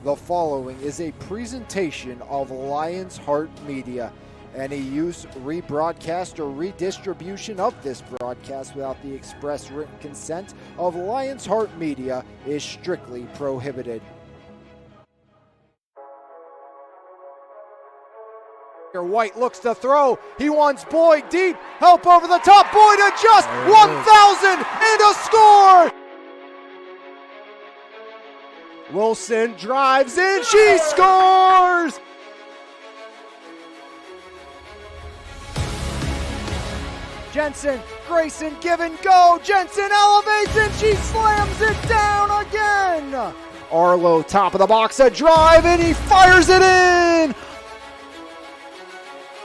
The following is a presentation of Lions Heart Media. Any use, rebroadcast, or redistribution of this broadcast without the express written consent of Lions Heart Media is strictly prohibited. White looks to throw. He wants Boyd deep. Help over the top. Boyd adjusts. 1,000 and a score. Wilson drives in. She scores. Jensen, Grayson, give and go. Jensen elevates and she slams it down again. Arlo, top of the box, a drive, and he fires it in.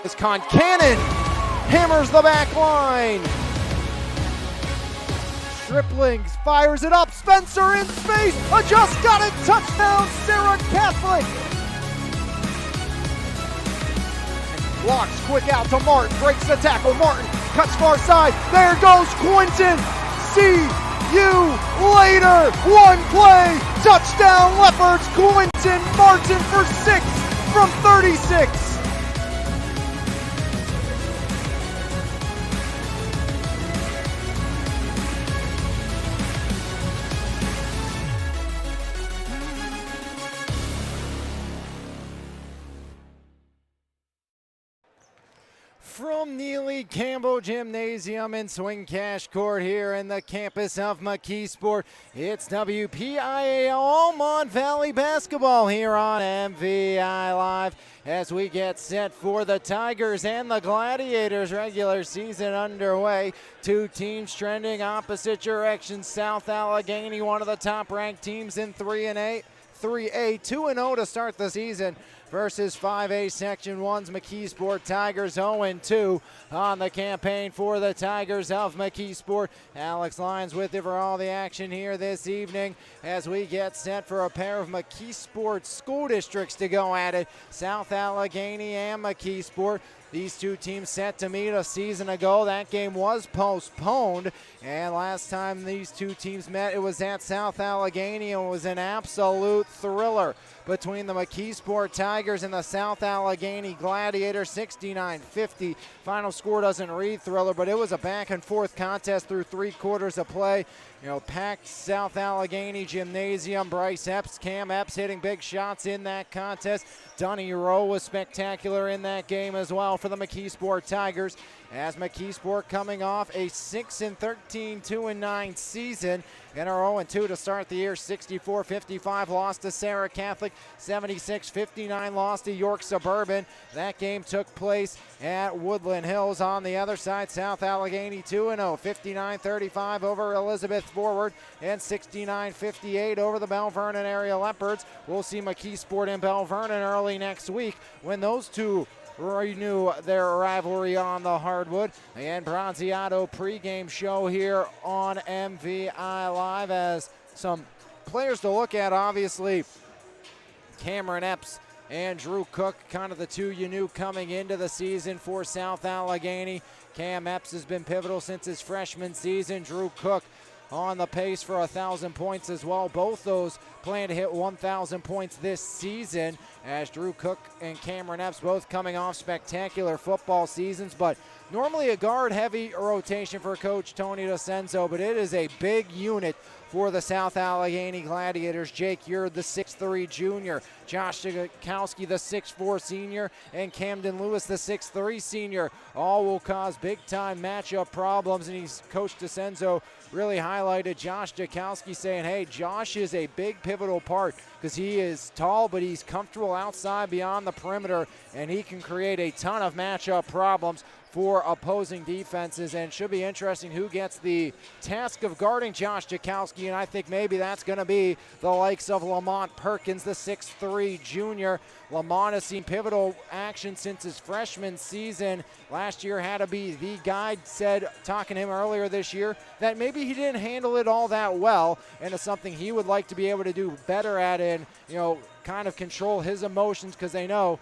As Concannon hammers the back line. Striplings fires it up. Spencer in space. Just got it. Touchdown, Sarah Catholic. Blocks quick out to Martin. Breaks the tackle. Martin cuts far side. There goes Quinton. See you later. One play. Touchdown, Leopards. Quinton Martin for 6 from 36. From Neely Campbell Gymnasium in Swing Cash Court here in the campus of Mckeesport, it's WPIAL Almont Valley Basketball here on MVI Live as we get set for the Tigers and the Gladiators regular season underway. Two teams trending opposite directions. South Allegheny, one of the top-ranked teams in 3A, 2-0 to start the season, versus 5A Section 1's Mckeesport Tigers, 0-2 on the campaign for the Tigers of Mckeesport. Alex Lyons with you for all the action here this evening as we get set for a pair of Mckeesport school districts to go at it, South Allegheny and Mckeesport. These two teams set to meet a season ago. That game was postponed, and last time these two teams met, it was at South Allegheny, and it was an absolute thriller between the Mckeesport Tigers and the South Allegheny Gladiators, 69-50. Final score doesn't read thriller, but it was a back-and-forth contest through 3 quarters of play. You know, packed South Allegheny Gymnasium. Bryce Epps, Cam Epps hitting big shots in that contest. Donnie Rowe was spectacular in that game as well for the Mckeesport Tigers, as Mckeesport coming off a 6-13, 2-9 season and are 0-2 to start the year. 64-55 loss to Sarah Catholic, 76-59 loss to York Suburban. That game took place at Woodland Hills. On the other side, South Allegheny 2-0, 59-35 over Elizabeth Forward and 69-58 over the Bell Vernon area Leopards. We'll see Mckeesport and Bell Vernon early next week when those two renew their rivalry on the hardwood. And Bronziato pregame show here on MVI Live as some players to look at. Obviously, Cameron Epps and Drew Cook, kind of the two you knew coming into the season for South Allegheny. Cam Epps has been pivotal since his freshman season. Drew Cook on the pace for 1,000 points as well. Both those plan to hit 1,000 points this season, as Drew Cook and Cameron Epps both coming off spectacular football seasons. But normally a guard-heavy rotation for Coach Tony DeCenzo, but it is a big unit for the South Allegheny Gladiators. Jake Yurd, the 6'3 junior, Josh Jakowski, the 6'4 senior, and Camden Lewis, the 6'3 senior, all will cause big-time matchup problems. And Coach DeCenzo really highlighted Josh Jakowski, saying, hey, Josh is a big pivotal part because he is tall, but he's comfortable outside beyond the perimeter, and he can create a ton of matchup problems for opposing defenses, and should be interesting who gets the task of guarding Josh Jakowski, and I think maybe that's going to be the likes of Lamont Perkins, the 6'3 junior. Lamont has seen pivotal action since his freshman season. Last year had to be the guy, said, talking to him earlier this year, that maybe he didn't handle it all that well, and it's something he would like to be able to do better at, and, you know, kind of control his emotions, because they know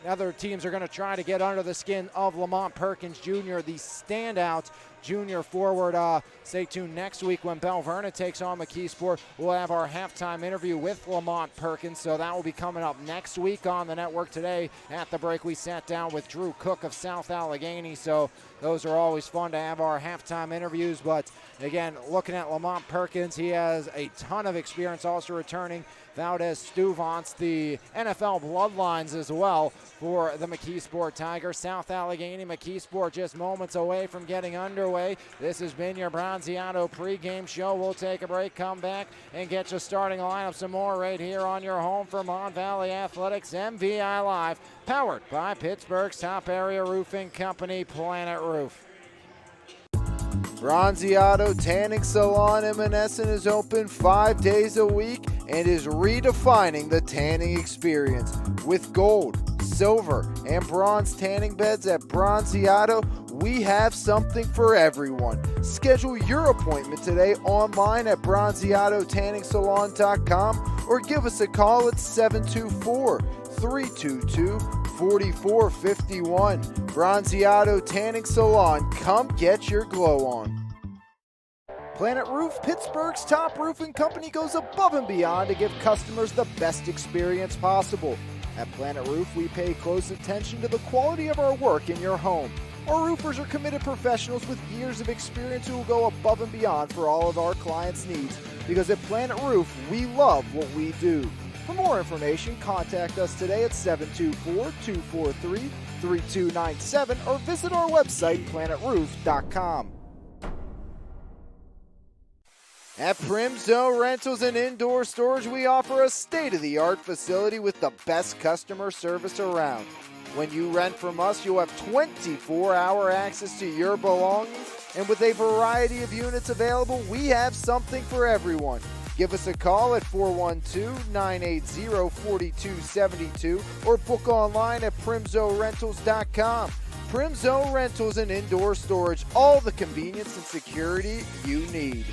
other teams are going to try to get under the skin of Lamont Perkins Jr., the standout junior forward. Stay tuned next week when Bell Vernon takes on Mckeesport. We'll have our halftime interview with Lamont Perkins, so that will be coming up next week on the network. Today at the break, we sat down with Drew Cook of South Allegheny, so those are always fun to have our halftime interviews. But again, looking at Lamont Perkins, he has a ton of experience, also returning Valdez Stuvance, the NFL bloodlines as well for the Mckeesport Tigers. South Allegheny, Mckeesport just moments away from getting underway. This has been your Bronziato pregame show. We'll take a break, come back, and get you starting lineup some more right here on your home for Mon Valley Athletics, MVI Live, powered by Pittsburgh's top area roofing company, Planet Roof. Bronziato Tanning Salon in Menneson is open 5 days a week and is redefining the tanning experience. With gold, silver, and bronze tanning beds at Bronziato, we have something for everyone. Schedule your appointment today online at bronziatotanningsalon.com or give us a call at 724-322-4451. Bronziato Tanning Salon, come get your glow on. Planet Roof, Pittsburgh's top roofing company, goes above and beyond to give customers the best experience possible. At Planet Roof, we pay close attention to the quality of our work in your home. Our roofers are committed professionals with years of experience who will go above and beyond for all of our clients' needs. Because at Planet Roof, we love what we do. For more information, contact us today at 724-243-3297 or visit our website, planetroof.com. At Primzo Rentals and Indoor Storage, we offer a state-of-the-art facility with the best customer service around. When you rent from us, you'll have 24-hour access to your belongings, and with a variety of units available, we have something for everyone. Give us a call at 412-980-4272 or book online at primzorentals.com. Primzo Rentals and Indoor Storage, all the convenience and security you need.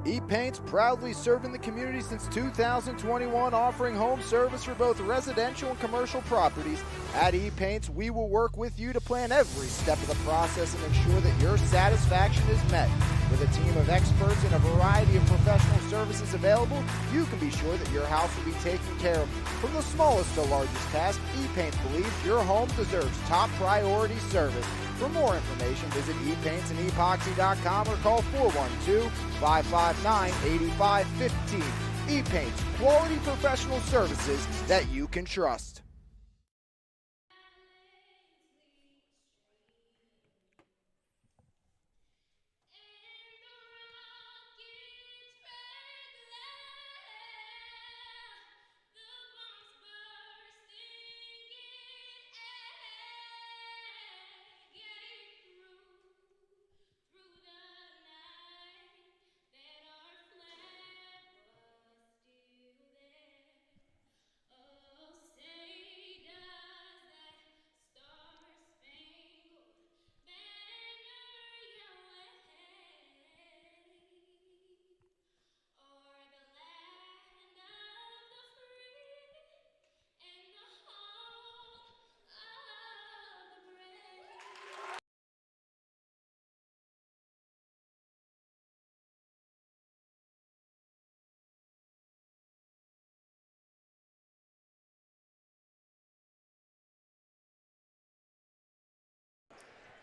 E-Paint's proudly serving the community since 2021, offering home service for both residential and commercial properties. At E-Paint's, we will work with you to plan every step of the process and ensure that your satisfaction is met. With a team of experts and a variety of professional services available, you can be sure that your house will be taken care of. From the smallest to largest task, E-Paint believes your home deserves top priority service. For more information, visit epaintsанdepoxy.com or call 412-559-8515. E-Paints, quality professional services that you can trust.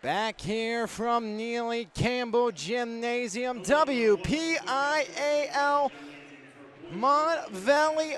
Back here from Neely Campbell Gymnasium, WPIAL Mon Valley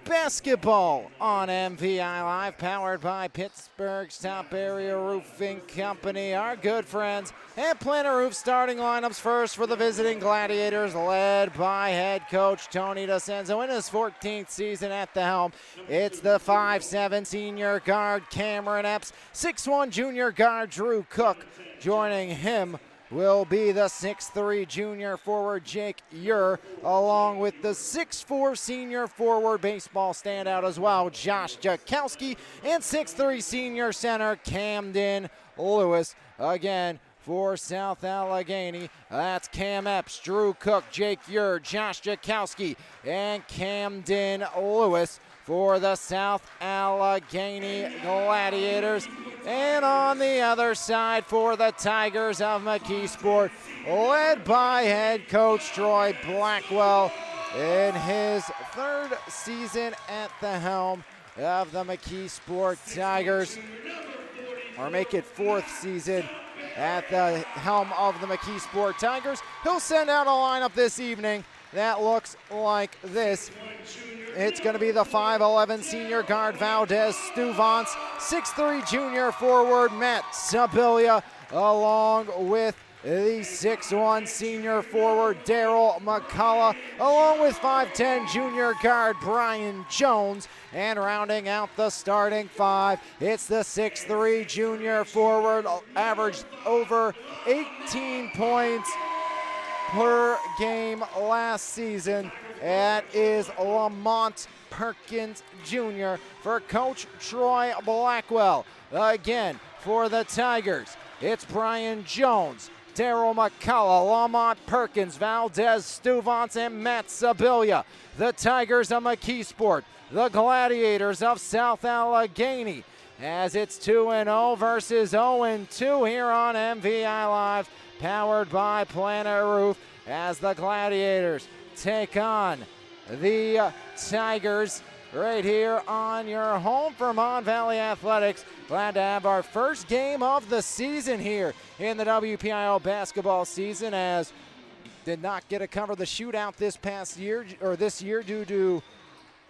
Basketball on MVI Live, powered by Pittsburgh's top area roofing company, our good friends at Planet Roof. Starting lineups first for the visiting Gladiators, led by head coach Tony DeCenzo in his 14th season at the helm. It's the 5'7" senior guard Cameron Epps, 6'1" junior guard Drew Cook. Joining him will be the 6'3" junior forward Jake Ure, along with the 6'4" senior forward baseball standout as well, Josh Jakowski, and 6'3" senior center Camden Lewis. Again, for South Allegheny, that's Cam Epps, Drew Cook, Jake Ure, Josh Jakowski, and Camden Lewis. For the South Allegheny Gladiators, And on the other side for the Tigers of Mckeesport, led by head coach Troy Blackwell in his third season at the helm of the Mckeesport Tigers, or make it fourth season at the helm of the Mckeesport Tigers. He'll send out a lineup this evening that looks like this. It's going to be the 5'11 senior guard Valdez Stuvance, 6'3 junior forward Matt Sibilia, along with the 6'1 senior forward Daryl McCullough, along with 5'10 junior guard Brian Jones, and rounding out the starting five, it's the 6'3 junior forward, averaged over 18 points per game last season. That is Lamont Perkins Jr. for Coach Troy Blackwell. Again, for the Tigers, it's Brian Jones, Daryl McCullough, Lamont Perkins, Valdez Stuvance, and Matt Sibilia. The Tigers of Mckeesport, the Gladiators of South Allegheny, as it's 2-0 versus 0-2 here on MVI Live, powered by Planet Roof, as the Gladiators take on the Tigers right here on your home for Mon Valley Athletics. Glad to have our first game of the season here in the WPIO basketball season, as did not get to cover the shootout this year due to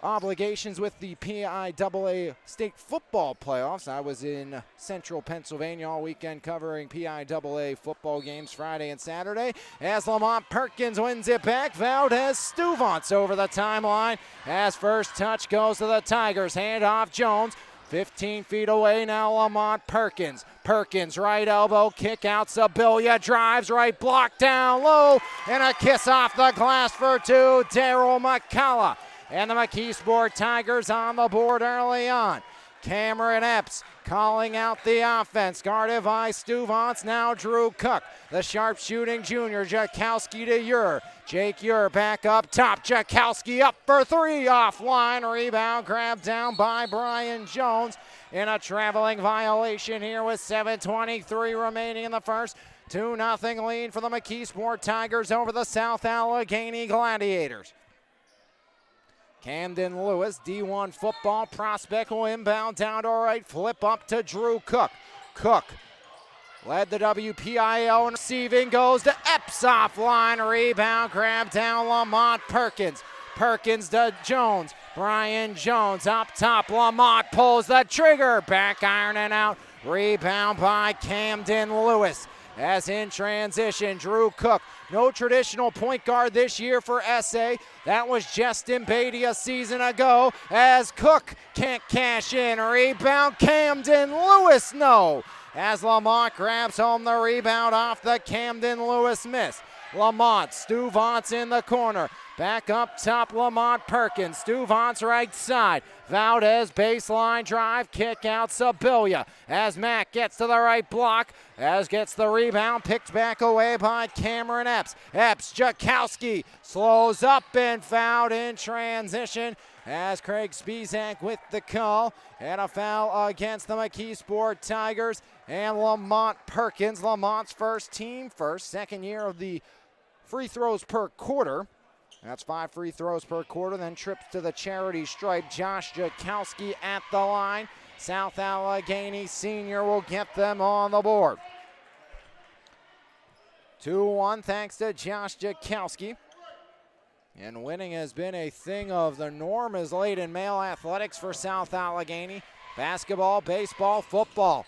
obligations with the PIAA state football playoffs. I was in central Pennsylvania all weekend covering PIAA football games Friday and Saturday, as Lamont Perkins wins it back. Valdez Stuvance over the timeline as first touch goes to the Tigers. Hand off Jones. 15 feet away now, Lamont Perkins. Perkins, right elbow, kick out, Sibilia drives, right block down low, and a kiss off the glass for two, Daryl McCullough. And the Mckeesport Tigers on the board early on. Cameron Epps calling out the offense, guarded by Stuvance, now Drew Cook. The sharpshooting junior, Jakowski to Ure. Jake Ure back up top, Jakowski up for three, offline, rebound grabbed down by Brian Jones in a traveling violation here with 7:23 remaining in the first. 2-0 lead for the Mckeesport Tigers over the South Allegheny Gladiators. Camden Lewis, D1 football prospect, will inbound down to right, flip up to Drew Cook. Cook led the WPIL, and receiving goes to Epps, offline, rebound, grab down Lamont Perkins. Perkins to Jones, Brian Jones up top, Lamont pulls the trigger, back ironing out, rebound by Camden Lewis. As in transition, Drew Cook, no traditional point guard this year for SA. That was Justin Beatty a season ago, as Cook can't cash in. Rebound, Camden Lewis, no. As Lamont grabs home the rebound off the Camden Lewis miss. Lamont, Stuvance in the corner. Back up top, Lamont Perkins. Stuvance right side. Valdez baseline drive, kick out Sibilia. As Mack gets to the right block, as gets the rebound, picked back away by Cameron Epps. Epps, Jakowski slows up and fouled in transition, as Craig Spizak with the call, and a foul against the Mckeesport Tigers and Lamont Perkins. Lamont's team first, second year of the free throws per quarter. That's 5 free throws per quarter, then trips to the charity stripe. Josh Jakowski at the line. South Allegheny senior will get them on the board. 2-1 thanks to Josh Jakowski. And winning has been a thing of the norm as late in male athletics for South Allegheny. Basketball, baseball, football,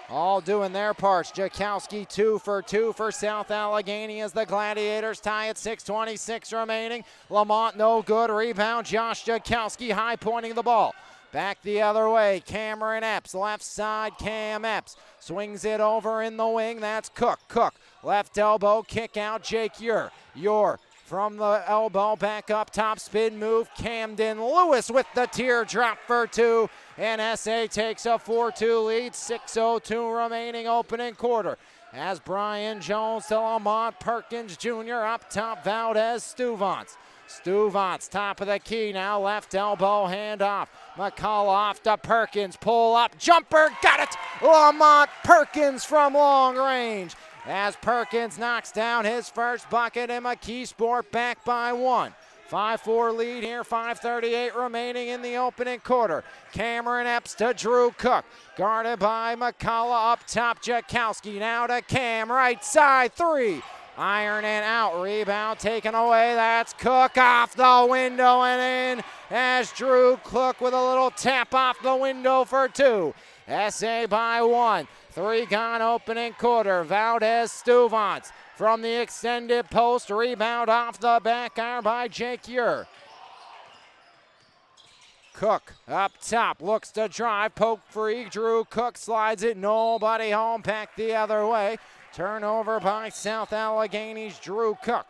all doing their parts. Jakowski 2 for 2 for South Allegheny as the Gladiators tie at 6:26 remaining. Lamont no good, rebound Josh Jakowski, high pointing the ball. Back the other way, Cameron Epps, left side, Cam Epps. Swings it over in the wing, that's Cook. Cook, left elbow, kick out, Jake Ure. Ure from the elbow, back up top, spin move, Camden Lewis with the teardrop for two, and SA takes a 4-2 lead, 6:02 remaining opening quarter. As Brian Jones to Lamont Perkins Jr. up top, Valdez Stuvance. Stuvantz, top of the key, now left elbow handoff. McCullough off to Perkins, pull up, jumper, got it! Lamont Perkins from long range. As Perkins knocks down his first bucket, and Mckeesport back by 1. 5-4 lead here, 5:38 remaining in the opening quarter. Cameron Epps to Drew Cook, guarded by McCullough up top. Jakowski now to Cam, right side, 3. Iron and out, rebound taken away. That's Cook off the window and in as Drew Cook with a little tap off the window for 2. SA by 1. 3 gone opening quarter. Valdez Stuvantz from the extended post. Rebound off the back iron by Jake Ure. Cook up top, looks to drive, poke free. Drew Cook slides it, nobody home, back the other way. Turnover by South Allegheny's Drew Cook.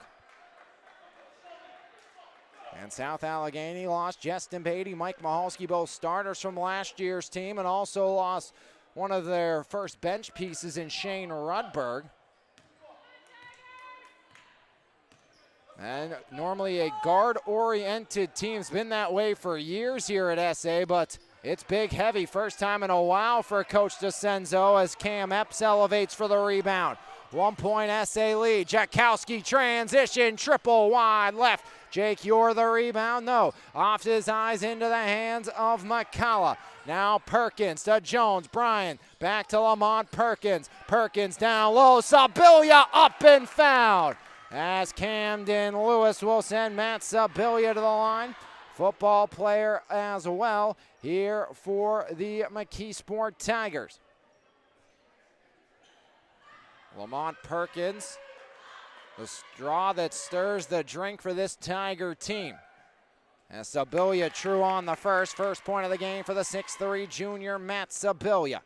And South Allegheny lost Justin Beatty, Mike Mahalski, both starters from last year's team, and also lost one of their first bench pieces in Shane Rudberg. And normally a guard-oriented team's been that way for years here at SA, but it's big heavy. First time in a while for Coach DeCenzo as Cam Epps elevates for the rebound. 1 point SA lead. Jakowski transition, triple wide left. Jake Ure the rebound, no. Off his eyes into the hands of McCullough. Now Perkins to Jones, Bryant, back to Lamont Perkins. Perkins down low, Sibilia up and fouled. As Camden Lewis will send Matt Sibilia to the line. Football player as well here for the Mckeesport Tigers. Lamont Perkins, the straw that stirs the drink for this Tiger team. As Sibilia true on the first point of the game for the 6'3 junior Matt Sibilia.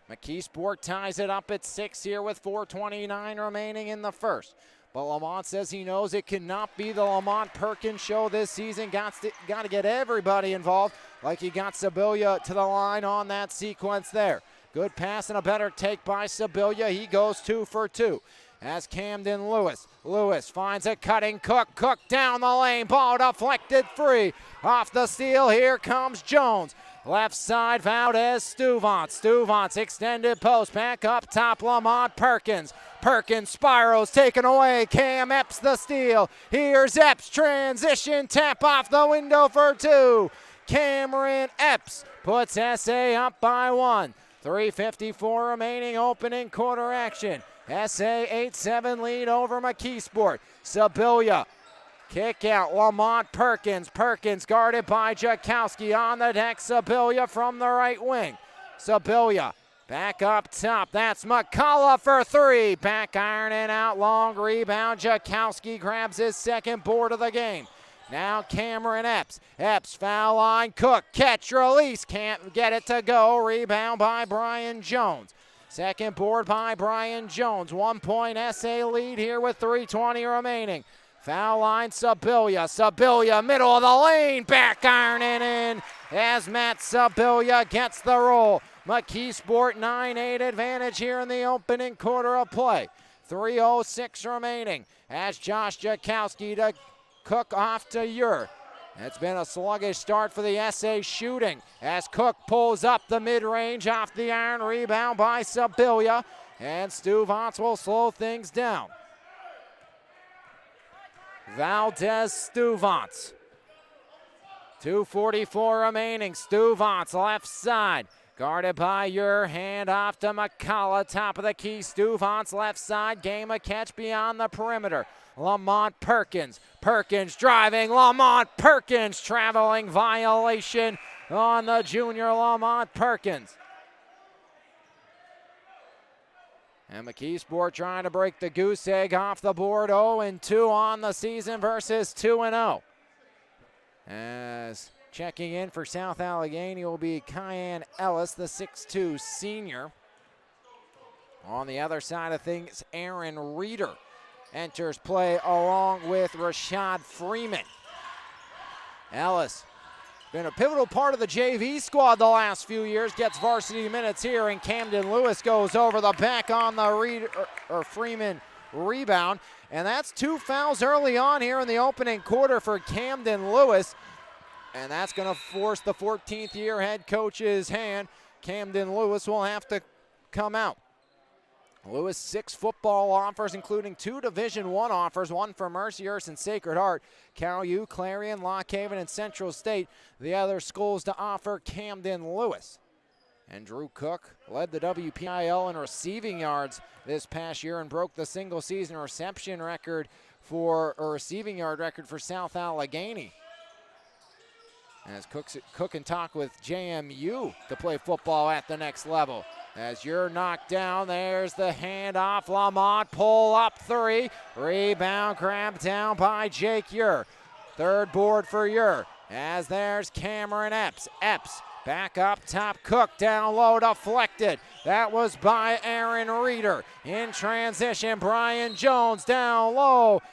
Mckeesport ties it up at 6 here with 4:29 remaining in the first. But Lamont says he knows it cannot be the Lamont Perkins show this season. Got to get everybody involved, like he got Sibilia to the line on that sequence there. Good pass and a better take by Sibilia. He goes 2 for 2. As Camden Lewis finds a cutting Cook. Cook down the lane. Ball deflected free. Off the steal, here comes Jones. Left side, Valdez Stuvantz. Stuvantz extended post. Back up top, Lamont Perkins. Perkins spirals, taken away. Cam Epps the steal. Here's Epps, transition, tap off the window for 2. Cameron Epps puts SA up by 1. 3:54 remaining opening quarter action. SA 8-7 lead over Mckeesport. Sibilia, kick out, Lamont Perkins. Perkins guarded by Jakowski on the deck. Sibilia from the right wing. Sibilia back up top. That's McCullough for 3. Back iron and out, long rebound. Jakowski grabs his second board of the game. Now Cameron Epps. Epps foul line. Cook catch release. Can't get it to go. Rebound by Brian Jones. Second board by Brian Jones. 1 point SA lead here with 3:20 remaining. Foul line Sibilia. Sibilia middle of the lane. Back iron and in as Matt Sibilia gets the roll. Mckeesport 9-8 advantage here in the opening quarter of play. 3:06 remaining as Josh Jakowski to Cook off to Ure. It's been a sluggish start for the SA shooting as Cook pulls up the mid-range off the iron. Rebound by Sibilia, and Stuvantz will slow things down. Valdez Stuvantz. 2:44 remaining. Stuvantz left side. Guarded by Ure, hand off to McCullough, top of the key. Stuvantz left side, game a catch beyond the perimeter. Lamont Perkins. Perkins driving. Lamont Perkins traveling violation on the junior Lamont Perkins. And Mckeesport trying to break the goose egg off the board. 0-2 on the season versus 2-0. As checking in for South Allegheny will be Kyan Ellis, the 6'2 senior. On the other side of things, Aaron Reeder enters play along with Rashad Freeman. Ellis, been a pivotal part of the JV squad the last few years, gets varsity minutes here, and Camden Lewis goes over the back on the Freeman rebound. And that's 2 fouls early on here in the opening quarter for Camden Lewis. And that's going to force the 14th year head coach's hand. Camden Lewis will have to come out. Lewis 6 football offers, including 2 Division I offers, 1 for Mercyhurst and Sacred Heart, Carroll U, Clarion, Lock Haven, and Central State. The other schools to offer Camden Lewis. And Drew Cook led the WPIL in receiving yards this past year and broke the single season reception record for a receiving yard record for South Allegheny. As Cook can talk with JMU to play football at the next level. As you're knocked down, there's the handoff. Lamont pull up 3. Rebound grabbed down by Jake Ure. Third board for Ure. As there's Cameron Epps. Epps back up top. Cook down low, deflected. That was by Aaron Reeder. In transition, Brian Jones down low.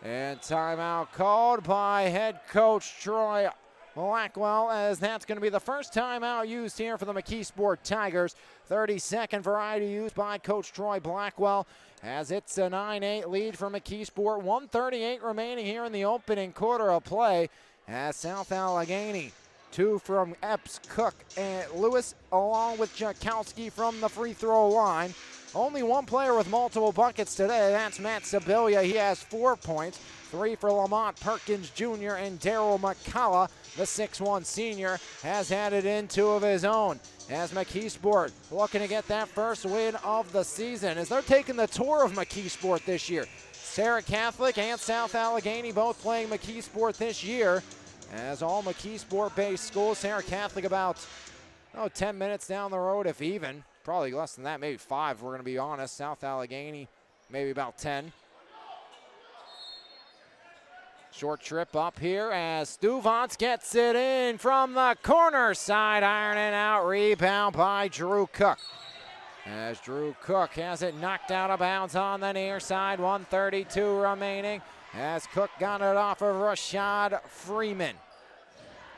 And timeout called by head coach Troy Blackwell, as that's going to be the first timeout used here for the Mckeesport Tigers. 30-second variety used by Coach Troy Blackwell, as it's a 9-8 lead for Mckeesport. 1:38 remaining here in the opening quarter of play, as South Allegheny, 2 from Epps, Cook, and Lewis, along with Jakowski from the free throw line. Only 1 player with multiple buckets today. That's Matt Sibilia. He has 4 points. 3 for Lamont Perkins Jr. and Daryl McCullough, the 6'1 senior, has added in 2 of his own. As Mckeesport looking to get that first win of the season, as they're taking the tour of Mckeesport this year. Sarah Catholic and South Allegheny both playing Mckeesport this year. As all Mckeesport-based schools, Sarah Catholic about 10 minutes down the road, if even. Probably less than that, maybe 5, we're going to be honest. South Allegheny, maybe about 10. Short trip up here as Stuvance gets it in from the corner side, ironing out, rebound by Drew Cook. As Drew Cook has it knocked out of bounds on the near side, 1:32 remaining, as Cook got it off of Rashad Freeman.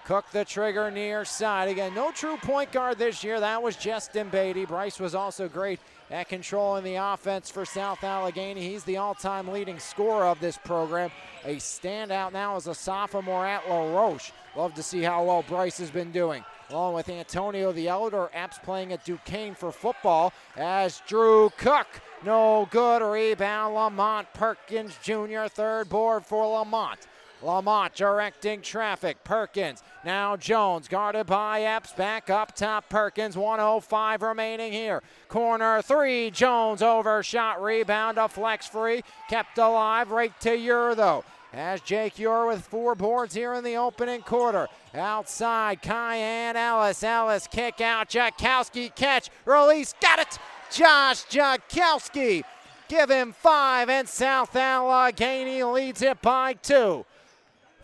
Cook the trigger near side. Again, no true point guard this year. That was Justin Beatty. Bryce was also great at controlling the offense for South Allegheny. He's the all-time leading scorer of this program. A standout now as a sophomore at La Roche. Love to see how well Bryce has been doing. Along with Antonio the Elder, Epps playing at Duquesne for football, as Drew Cook, no good. Rebound, Lamont Perkins Jr., third board for Lamont. Lamont directing traffic. Perkins, now Jones, guarded by Epps, back up top. Perkins, 1:05 remaining here. Corner 3, Jones overshot, rebound, a flex free, kept alive, right to Ure though. As Jake Ure with 4 boards here in the opening quarter. Outside, Kyan Ellis. Ellis kick out, Jakowski catch, release, got it! Josh Jakowski, give him 5, and South Allegheny leads it by 2.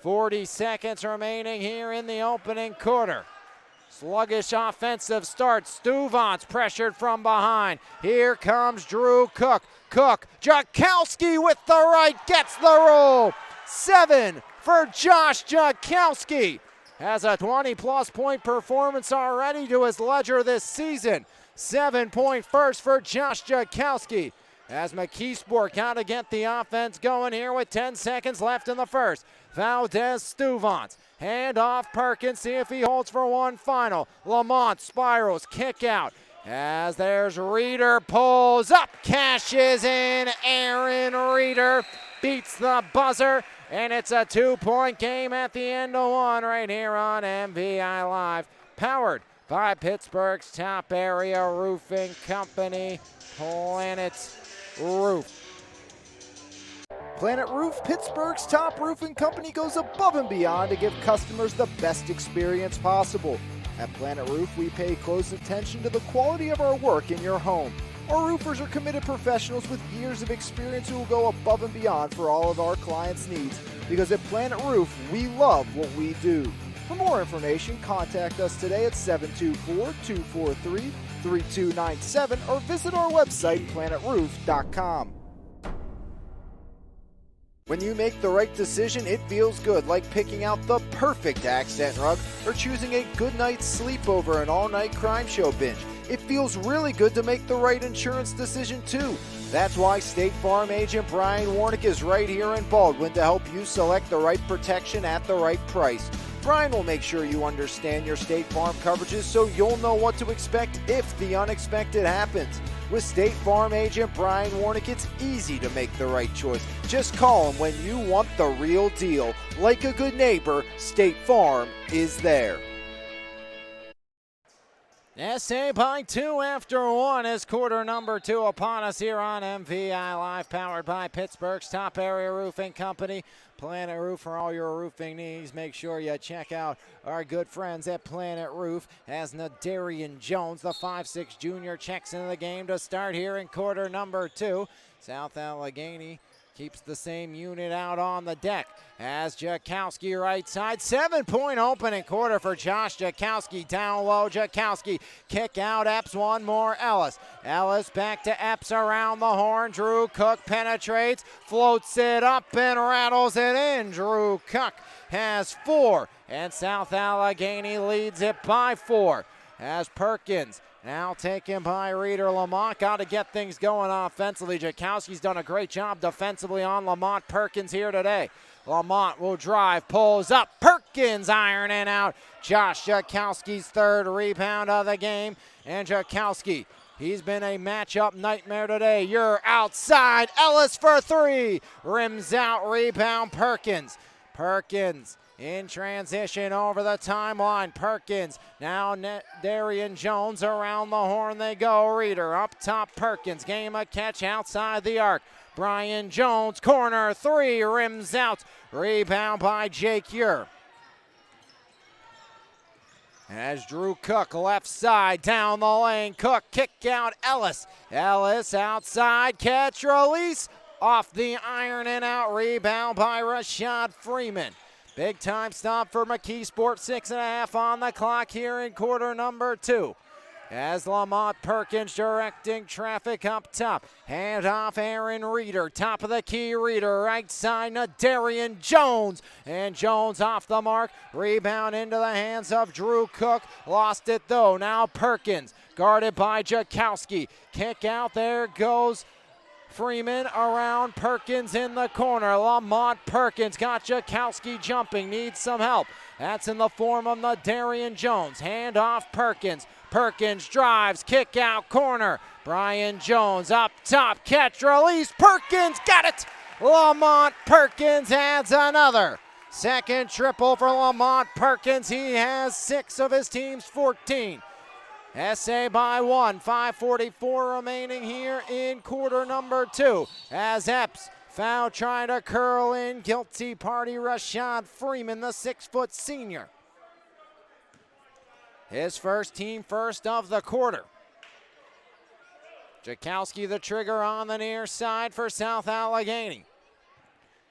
40 seconds remaining here in the opening quarter. Sluggish offensive start. Stuvance pressured from behind. Here comes Drew Cook. Cook, Jakowski with the right, gets the roll. 7 for Josh Jakowski. Has a 20-plus point performance already to his ledger this season. 7-point first for Josh Jakowski. As Mckeesport got to get the offense going here with 10 seconds left in the first. Valdez Stuvance. Hand off Perkins, see if he holds for one final. Lamont spirals, kick out. As there's Reeder, pulls up, cashes in. Aaron Reeder beats the buzzer, and it's a 2-point game at the end of 1 right here on MVI Live. Powered by Pittsburgh's top area roofing company, Planet Roof. Planet Roof, Pittsburgh's top roofing company, goes above and beyond to give customers the best experience possible. At Planet Roof, we pay close attention to the quality of our work in your home. Our roofers are committed professionals with years of experience who will go above and beyond for all of our clients' needs, because at Planet Roof, we love what we do. For more information, contact us today at 724-243-3297 or visit our website, planetroof.com. When you make the right decision, it feels good, like picking out the perfect accent rug or choosing a good night's sleep over an all-night crime show binge. It feels really good to make the right insurance decision too. That's why State Farm agent Brian Warnick is right here in Baldwin to help you select the right protection at the right price. Brian will make sure you understand your State Farm coverages so you'll know what to expect if the unexpected happens. With State Farm agent Brian Warnick, it's easy to make the right choice. Just call him when you want the real deal. Like a good neighbor, State Farm is there. SA by 2 after 1 is quarter number 2 upon us here on MVI Live, powered by Pittsburgh's top area roofing company, Planet Roof. For all your roofing needs, make sure you check out our good friends at Planet Roof as Nadarian Jones, the 5'6 junior, checks into the game to start here in quarter number 2. South Allegheny keeps the same unit out on the deck as Mckeesport right side. 7-point opening quarter for Josh Mckeesport. Down low, Mckeesport. Kick out, Epps, one more, Ellis. Ellis back to Epps around the horn. Drew Cook penetrates, floats it up and rattles it in. Drew Cook has 4, and South Allegheny leads it by 4 as Perkins now taken by Reeder Lamont. Got to get things going offensively. Mckeesport's done a great job defensively on Lamont. Perkins here today. Lamont will drive, pulls up. Perkins ironing out Josh Mckeesport's 3rd rebound of the game. And Mckeesport, he's been a matchup nightmare today. You're outside. Ellis for 3. Rims out, rebound Perkins. Perkins in transition over the timeline. Perkins, now Darian Jones around the horn they go. Reeder up top, Perkins, game a catch outside the arc. Brian Jones, corner 3, rims out. Rebound by Jake Ure. As Drew Cook, left side, down the lane. Cook, kick out, Ellis. Ellis outside, catch, release. Off the iron and out, rebound by Rashad Freeman. Big time stop for Mckeesport, 6.5 on the clock here in quarter number 2. As Lamont Perkins directing traffic up top. Hand off Aaron Reeder, top of the key, Reeder, right side, Nadarian Jones. And Jones off the mark, rebound into the hands of Drew Cook. Lost it though, now Perkins, guarded by Mckeesport. Kick out, there goes Freeman around Perkins in the corner. Lamont Perkins got Mckeesport jumping, needs some help. That's in the form of Nadarian Jones. Hand off Perkins. Perkins drives, kick out, corner. Brian Jones up top, catch, release. Perkins got it. Lamont Perkins adds another. Second triple for Lamont Perkins. He has 6 of his team's 14. SA by 1, 5:44 remaining here in quarter number 2. As Epps foul trying to curl in, guilty party Rashad Freeman, the 6-foot senior. His first team first of the quarter. Mckeesport the trigger on the near side for South Allegheny.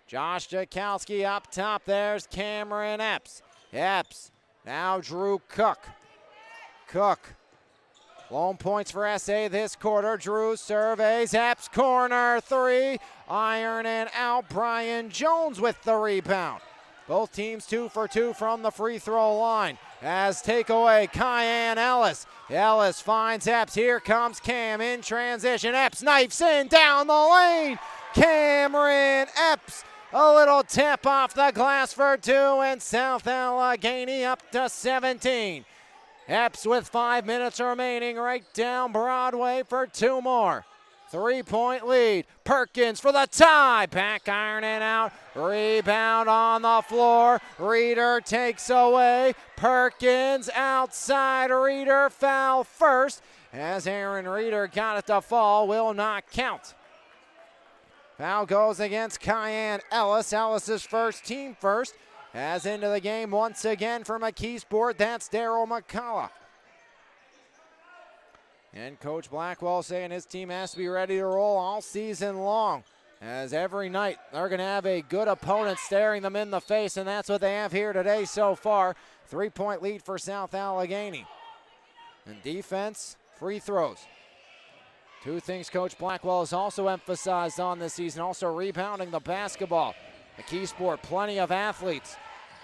Josh Mckeesport up top, there's Cameron Epps. Epps, now Drew Cook. Cook. Lone points for SA this quarter. Drew surveys, Epps, corner 3. Iron and out. Brian Jones with the rebound. Both teams 2 for 2 from the free throw line. As takeaway, Kyan Ellis. Ellis finds Epps. Here comes Cam in transition. Epps knifes in down the lane. Cameron Epps. A little tip off the glass for 2, and South Allegheny up to 17. Epps with 5 minutes remaining right down Broadway for 2 more. 3-point lead. Perkins for the tie. Back ironing out. Rebound on the floor. Reeder takes away. Perkins outside. Reeder foul first. As Aaron Reeder got it to fall. Will not count. Foul goes against Kyan Ellis. Ellis's first, team first. As into the game once again for Mckeesport, that's Daryl McCullough. And Coach Blackwell saying his team has to be ready to roll all season long. As every night they're going to have a good opponent staring them in the face, and that's what they have here today so far. 3-point lead for South Allegheny. And defense, free throws. 2 things Coach Blackwell has also emphasized on this season, also rebounding the basketball. Mckeesport, plenty of athletes.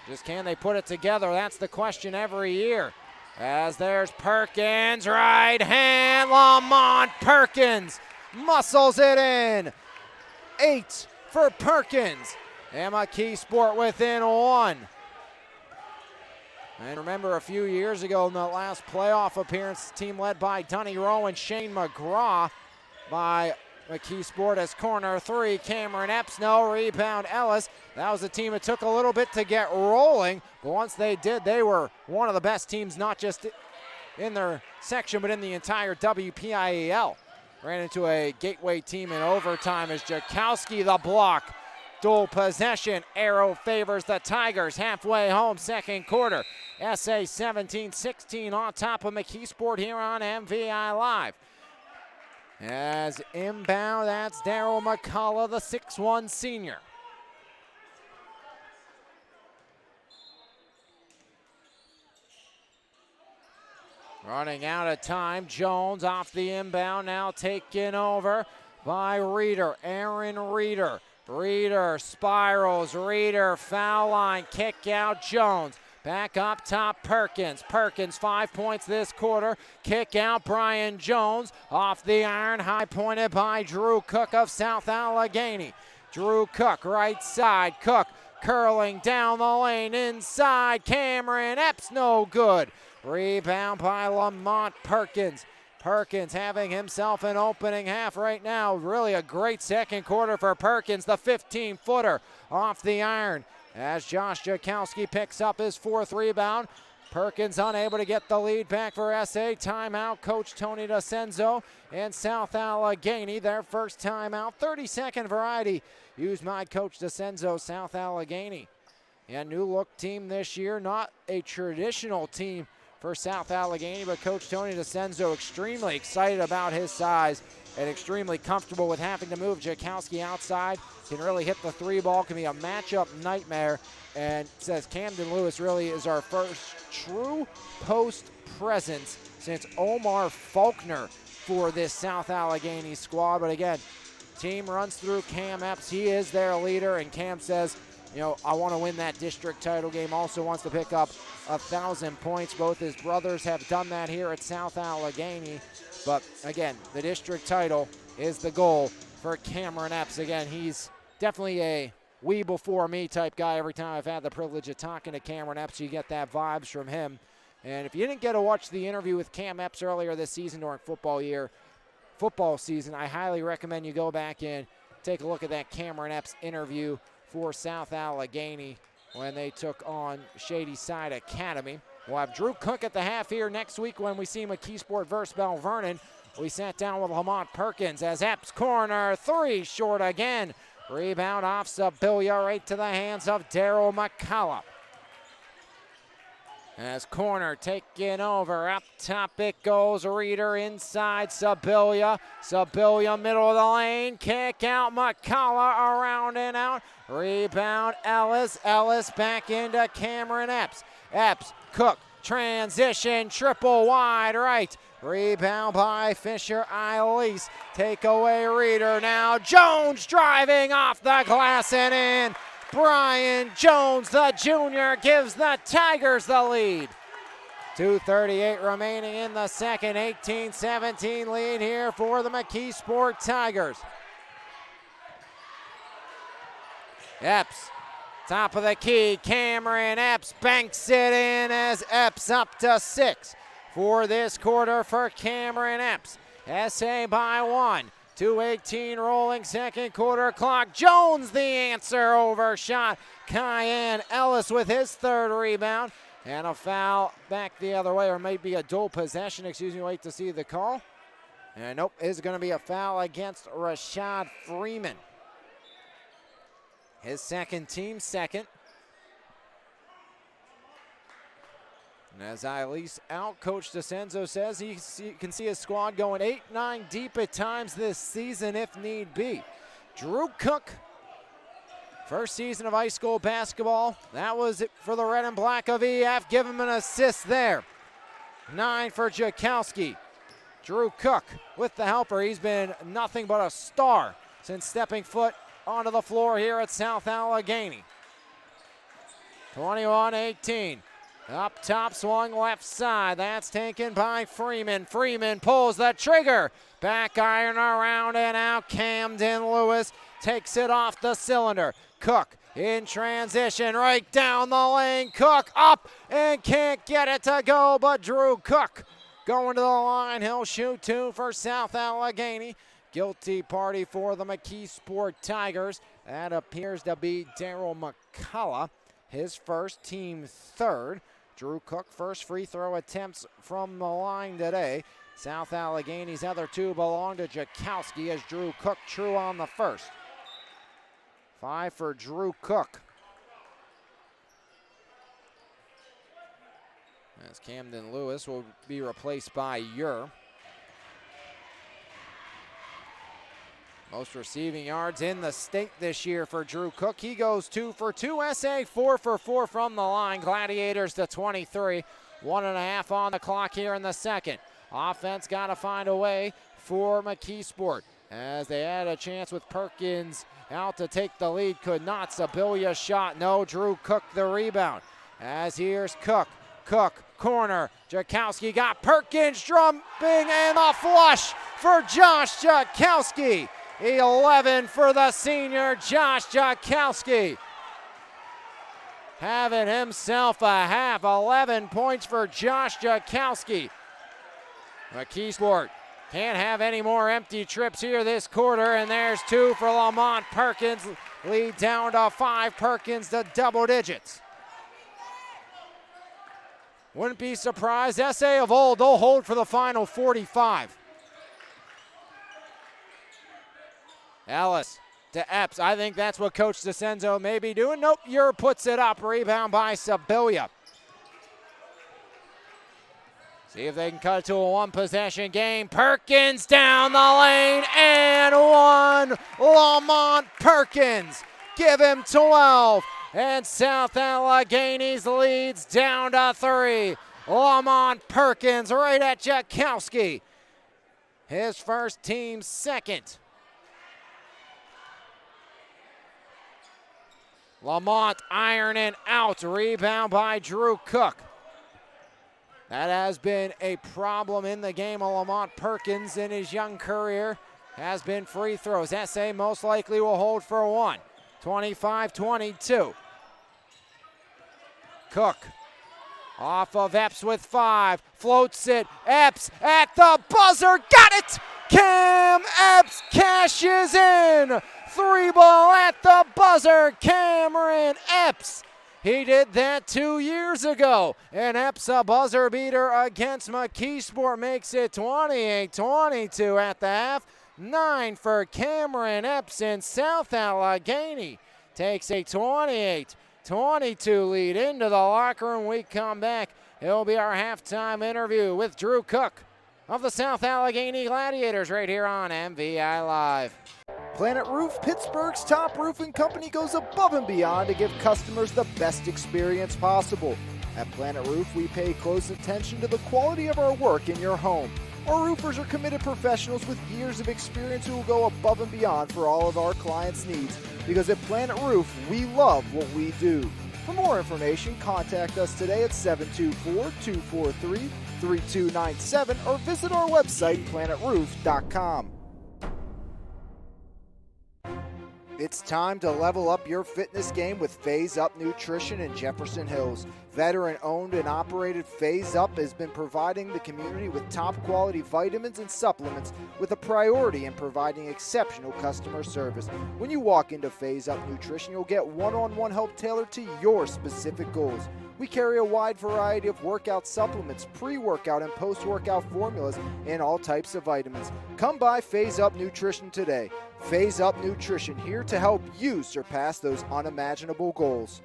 Just can they put it together? That's the question every year. As there's Perkins, right hand, Lamont Perkins muscles it in. 8 for Perkins. And Mckeesport within 1. And remember, a few years ago in the last playoff appearance, team led by Dunny Rowe and Shane McGraw by Mckeesport as corner 3. Cameron Epps, no rebound. Ellis. That was a team that took a little bit to get rolling, but once they did, they were one of the best teams, not just in their section, but in the entire WPIAL. Ran into a Gateway team in overtime as Jakowski the block. Dual possession, arrow favors the Tigers halfway home, second quarter. SA 17-16 on top of Mckeesport here on MVI Live. As inbound, that's Daryl McCullough, the 6'1 senior. Running out of time, Jones off the inbound, now taken over by Reeder, Aaron Reeder. Reeder spirals, Reeder foul line, kick out Jones. Back up top, Perkins. Perkins 5 points this quarter. Kick out Brian Jones. Off the iron, high pointed by Drew Cook of South Allegheny. Drew Cook, right side. Cook curling down the lane inside. Cameron Epps, no good. Rebound by Lamont Perkins. Perkins having himself an opening half right now. Really a great second quarter for Perkins, the 15-footer off the iron. As Josh Jakowski picks up his 4th rebound. Perkins unable to get the lead back for SA. Timeout, Coach Tony DeCenzo and South Allegheny. Their first timeout, 30-second variety. Used by Coach DeCenzo, South Allegheny. And new look team this year, not a traditional team for South Allegheny, but Coach Tony DeCenzo extremely excited about his size and extremely comfortable with having to move Jakowski outside. Can really hit the 3 ball, can be a matchup nightmare, and says Camden Lewis really is our first true post presence since Omar Faulkner for this South Allegheny squad. But again, team runs through Cam Epps. He is their leader, and Cam says, you know, I want to win that district title game. Also wants to pick up 1,000 points. Both his brothers have done that here at South Allegheny. But again, the district title is the goal for Cameron Epps. Again, he's definitely a we before me type guy. Every time I've had the privilege of talking to Cameron Epps, you get that vibes from him. And if you didn't get to watch the interview with Cam Epps earlier this season during football season, I highly recommend you go back and take a look at that Cameron Epps interview for South Allegheny when they took on Shady Side Academy. We'll have Drew Cook at the half here next week when we see Mckeesport versus Bell Vernon. We sat down with Lamont Perkins as Epps corner 3 short again. Rebound off Sibilia right to the hands of Daryl McCullough. As corner taken over, up top it goes, Reeder inside Sibilia. Sibilia middle of the lane, kick out McCullough, around and out. Rebound Ellis, Ellis back into Cameron Epps. Epps, Cook, transition, triple wide right. Rebound by Fisher Eilise. Take away Reeder now. Jones driving off the glass and in. Brian Jones, the junior, gives the Tigers the lead. 2:38 remaining in the second. 18-17 lead here for the Mckeesport Tigers. Epps, top of the key. Cameron Epps banks it in as Epps up to 6 for this quarter for Cameron Epps. SA by 1. 2:18 rolling second quarter clock. Jones the answer, overshot. Cayenne Ellis with his 3rd rebound. And a foul back the other way, or maybe a dual possession. Excuse me, wait to see the call. And nope, it's going to be a foul against Rashad Freeman. His second, team second. And as Eilise out, Coach DeCenzo says he can see his squad going 8-9 deep at times this season if need be. Drew Cook, first season of high school basketball. That was it for the red and black of EF. Give him an assist there. 9 for Jakowski. Drew Cook with the helper. He's been nothing but a star since stepping foot onto the floor here at South Allegheny. 21-18. Up top, swung left side. That's taken by Freeman. Freeman pulls the trigger. Back iron around and out. Camden Lewis takes it off the cylinder. Cook in transition right down the lane. Cook up and can't get it to go, but Drew Cook going to the line. He'll shoot 2 for South Allegheny. Guilty party for the Mckeesport Tigers. That appears to be Daryl McCullough, his first, team third. Drew Cook, first free throw attempts from the line today. South Allegheny's other 2 belong to Jakowski as Drew Cook true on the first. 5 for Drew Cook. As Camden Lewis will be replaced by Ure. Most receiving yards in the state this year for Drew Cook. He goes 2 for 2. SA 4 for 4 from the line. Gladiators to 23. 1.5 on the clock here in the second. Offense got to find a way for Mckeesport as they had a chance with Perkins out to take the lead. Could not. Sibilia shot. No. Drew Cook the rebound. As here's Cook. Cook, corner. Jakowski got Perkins jumping and a flush for Josh Jakowski. 11 for the senior, Josh Jakowski. Having himself a half. 11 points for Josh Jakowski. Mckeesport can't have any more empty trips here this quarter, and there's 2 for Lamont Perkins. Lead down to 5. Perkins to double digits. Wouldn't be surprised. SA of old, they'll hold for the final 45. Ellis to Epps. I think that's what Coach DeCenzo may be doing. Nope, Ure puts it up. Rebound by Sibilia. See if they can cut it to a 1-possession game. Perkins down the lane and 1. Lamont Perkins. Give him 12. And South Allegheny's leads down to 3. Lamont Perkins right at Jakowski. His first, team second. Lamont ironing out. Rebound by Drew Cook. That has been a problem in the game of Lamont Perkins in his young career. Has been free throws. SA most likely will hold for 1. 25-22. Cook off of Epps with 5. Floats it. Epps at the buzzer. Got it! Cam Epps cashes in. 3 ball at the buzzer. Cameron Epps. He did that 2 years ago. And Epps, a buzzer beater against Mckeesport, makes it 28-22 at the half. 9 for Cameron Epps, in South Allegheny takes a 28-22 lead into the locker room. We come back. It'll be our halftime interview with Drew Cook of the South Allegheny Gladiators right here on MVI Live. Planet Roof, Pittsburgh's top roofing company, goes above and beyond to give customers the best experience possible. At Planet Roof, we pay close attention to the quality of our work in your home. Our roofers are committed professionals with years of experience who will go above and beyond for all of our clients' needs. Because at Planet Roof, we love what we do. For more information, contact us today at 724-243-3297 or visit our website, planetroof.com. It's time to level up your fitness game with Phase Up Nutrition in Jefferson Hills. Veteran-owned and operated Phase Up has been providing the community with top-quality vitamins and supplements with a priority in providing exceptional customer service. When you walk into Phase Up Nutrition, you'll get one-on-one help tailored to your specific goals. We carry a wide variety of workout supplements, pre-workout and post-workout formulas, and all types of vitamins. Come by Phase Up Nutrition today. Phase Up Nutrition, here to help you surpass those unimaginable goals.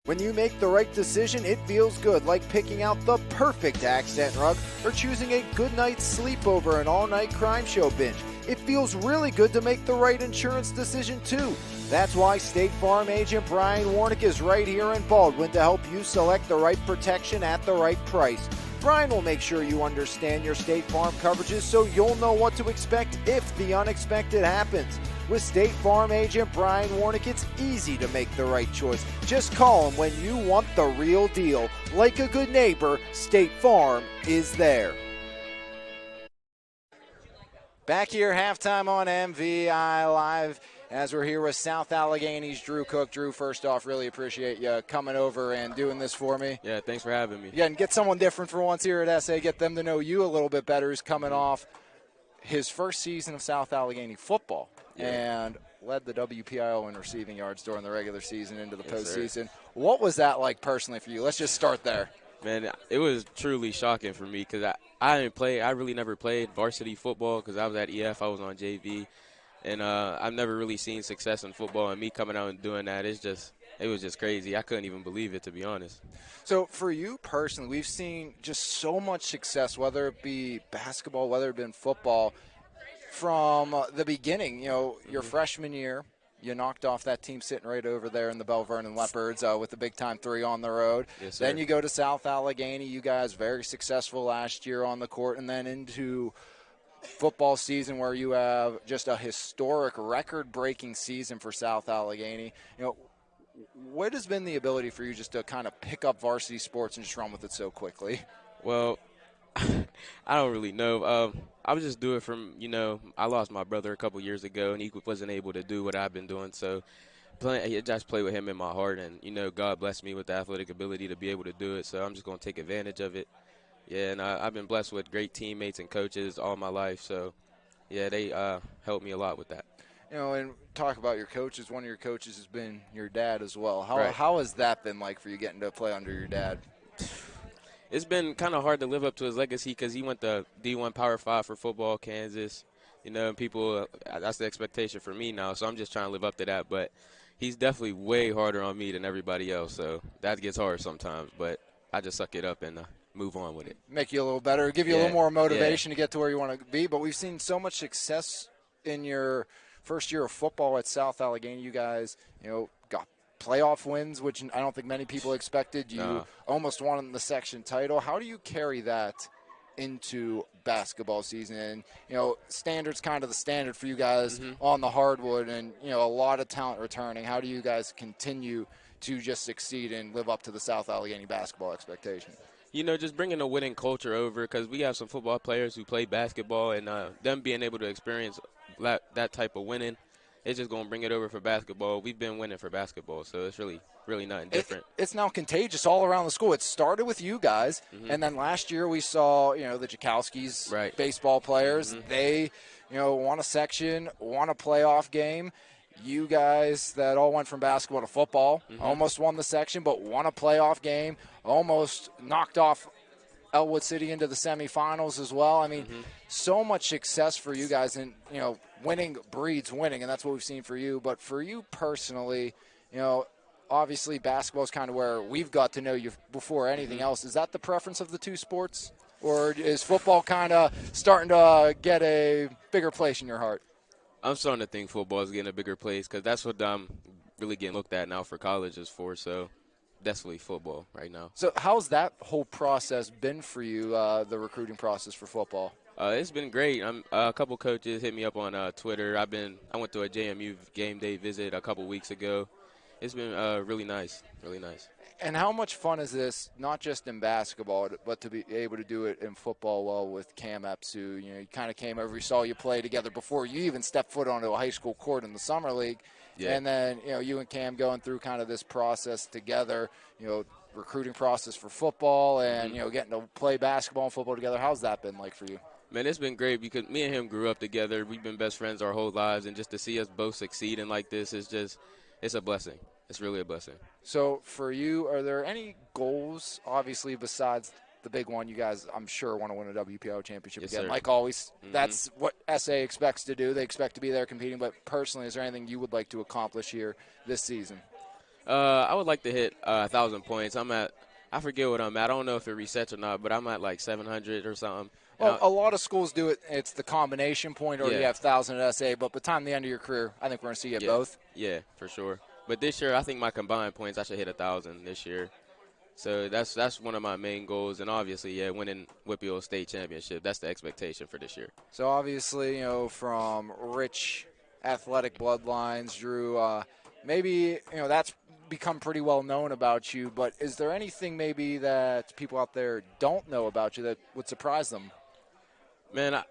When you make the right decision, it feels good, like picking out the perfect accent rug or choosing a good night's sleep over an all-night crime show binge. It feels really good to make the right insurance decision too. That's why State Farm agent Brian Warnick is right here in Baldwin to help you select the right protection at the right price. Brian will make sure you understand your State Farm coverages so you'll know what to expect if the unexpected happens. With State Farm agent Brian Warnick, it's easy to make the right choice. Just call him when you want the real deal. Like a good neighbor, State Farm is there. Back here, halftime on MVI Live, as we're here with South Allegheny's Drew Cook. Drew, first off, really appreciate you coming over and doing this for me. Yeah, thanks for having me. Yeah, and get someone different for once here at SA, get them to know you a little bit better. Who's coming off his first season of South Allegheny football and led the WPIO in receiving yards during the regular season into the postseason. Sir. What was that like personally for you? Let's just start there. Man, it was truly shocking for me because I didn't play. I really never played varsity football because I was at EF. I was on JV. And I've never really seen success in football, and me coming out and doing that, it was just crazy. I couldn't even believe it, to be honest. So for you personally, we've seen just so much success, whether it be basketball, whether it be football, from the beginning. You know, your freshman year, you knocked off that team sitting right over there in the Bell Vernon Leopards with the big-time 3 on the road. Yes, sir. Then you go to South Allegheny. You guys very successful last year on the court, and then into football season where you have just a historic record-breaking season for South Allegheny. You know, what has been the ability for you just to kind of pick up varsity sports and just run with it so quickly? Well, I don't really know. I was just doing it from, I lost my brother a couple years ago, and he wasn't able to do what I've been doing. So I just play with him in my heart, and, God blessed me with the athletic ability to be able to do it. So I'm just going to take advantage of it. Yeah, and I've been blessed with great teammates and coaches all my life. So, yeah, they helped me a lot with that. You know, and talk about your coaches. One of your coaches has been your dad as well. Right. How has that been like for you getting to play under your dad? It's been kind of hard to live up to his legacy because he went to D1 Power 5 for football, Kansas. And people, that's the expectation for me now. So I'm just trying to live up to that. But he's definitely way harder on me than everybody else. So that gets hard sometimes. But I just suck it up and move on with it. Make you a little better, give you a little more motivation to get to where you want to be. But we've seen so much success in your first year of football at South Allegheny. You guys, got playoff wins, which I don't think many people expected. You almost won the section title. How do you carry that into basketball season? And, standard's kind of the standard for you guys on the hardwood and, a lot of talent returning. How do you guys continue to just succeed and live up to the South Allegheny basketball expectation? Just bringing a winning culture over because we have some football players who play basketball, and them being able to experience that type of winning, it's just going to bring it over for basketball. We've been winning for basketball, so it's really, really nothing different. It's now contagious all around the school. It started with you guys, and then last year we saw, the Jakowskis, baseball players. They, won a section, won a playoff game. You guys that all went from basketball to football almost won the section, but won a playoff game, almost knocked off Elwood City into the semifinals as well. I mean, so much success for you guys, and, winning breeds winning, and that's what we've seen for you. But for you personally, obviously basketball is kind of where we've got to know you before anything else. Is that the preference of the two sports, or is football kind of starting to get a bigger place in your heart? I'm starting to think football is getting a bigger place because that's what I'm really getting looked at now for colleges for. So definitely football right now. So how's that whole process been for you, the recruiting process for football? It's been great. A couple coaches hit me up on Twitter. I went to a JMU game day visit a couple weeks ago. It's been really nice, really nice. And how much fun is this, not just in basketball, but to be able to do it in football well with Cam Epps, who, you kind of came over, we saw you play together before you even stepped foot onto a high school court in the summer league. Yeah. And then, you and Cam going through kind of this process together, recruiting process for football and, getting to play basketball and football together. How's that been like for you? Man, it's been great because me and him grew up together. We've been best friends our whole lives, and just to see us both succeeding like this is just – it's a blessing. It's really a blessing. So for you, are there any goals, obviously, besides the big one? You guys, I'm sure, want to win a WPO championship again. Sir. Like always, that's what SA expects to do. They expect to be there competing. But personally, is there anything you would like to accomplish here this season? I would like to hit 1,000 points. I forget what I'm at. I don't know if it resets or not, but I'm at like 700 or something. Well, a lot of schools do it. It's the combination point, or you have 1,000 at SA. But by the time the end of your career, I think we're going to see you at both. Yeah, for sure. But this year, I think my combined points, I should hit 1,000 this year. So that's one of my main goals. And obviously, winning Whitfield State Championship, that's the expectation for this year. So obviously, from Rich athletic bloodlines, Drew. Maybe, that's become pretty well known about you, but is there anything maybe that people out there don't know about you that would surprise them? Man,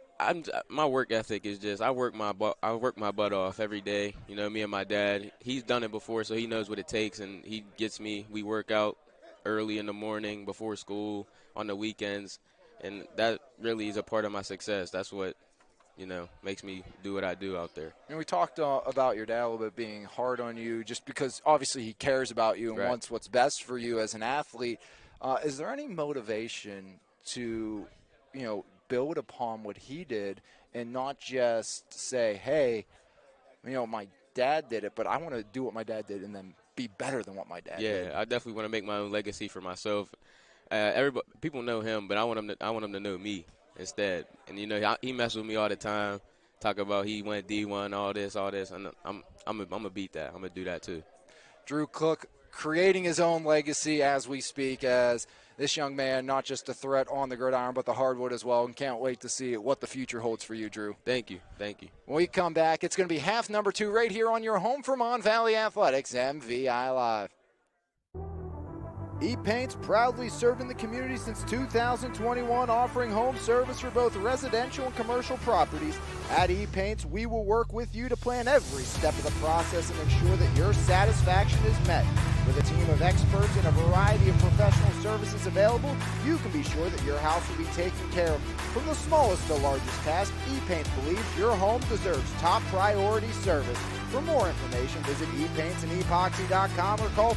my work ethic is just I work my butt off every day. You know, me and my dad, he's done it before, so he knows what it takes, and he gets me. We work out early in the morning, before school, on the weekends, and that really is a part of my success. That's what, makes me do what I do out there. And we talked about your dad a little bit being hard on you just because obviously he cares about you and Right. wants what's best for you as an athlete. Is there any motivation to, build upon what he did and not just say, hey, my dad did it, but I want to do what my dad did and then be better than what my dad did? Yeah, I definitely want to make my own legacy for myself. People know him, but I want him to know me instead. And he messes with me all the time, talk about he went D1, all this, and I'm gonna beat that. I'm gonna do that too. Drew Cook creating his own legacy as we speak, as this young man, not just a threat on the gridiron, but the hardwood as well, and can't wait to see what the future holds for you, Drew. Thank you. When we come back, it's going to be half number 2 right here on your home for Mon Valley Athletics, MVI Live. E-Paint's proudly serving the community since 2021, offering home service for both residential and commercial properties. At E-Paint's, we will work with you to plan every step of the process and ensure that your satisfaction is met. With a team of experts and a variety of professional services available, you can be sure that your house will be taken care of. From the smallest to largest task, E-Paint believes your home deserves top priority service. For more information, visit epaintsandEpoxy.com or call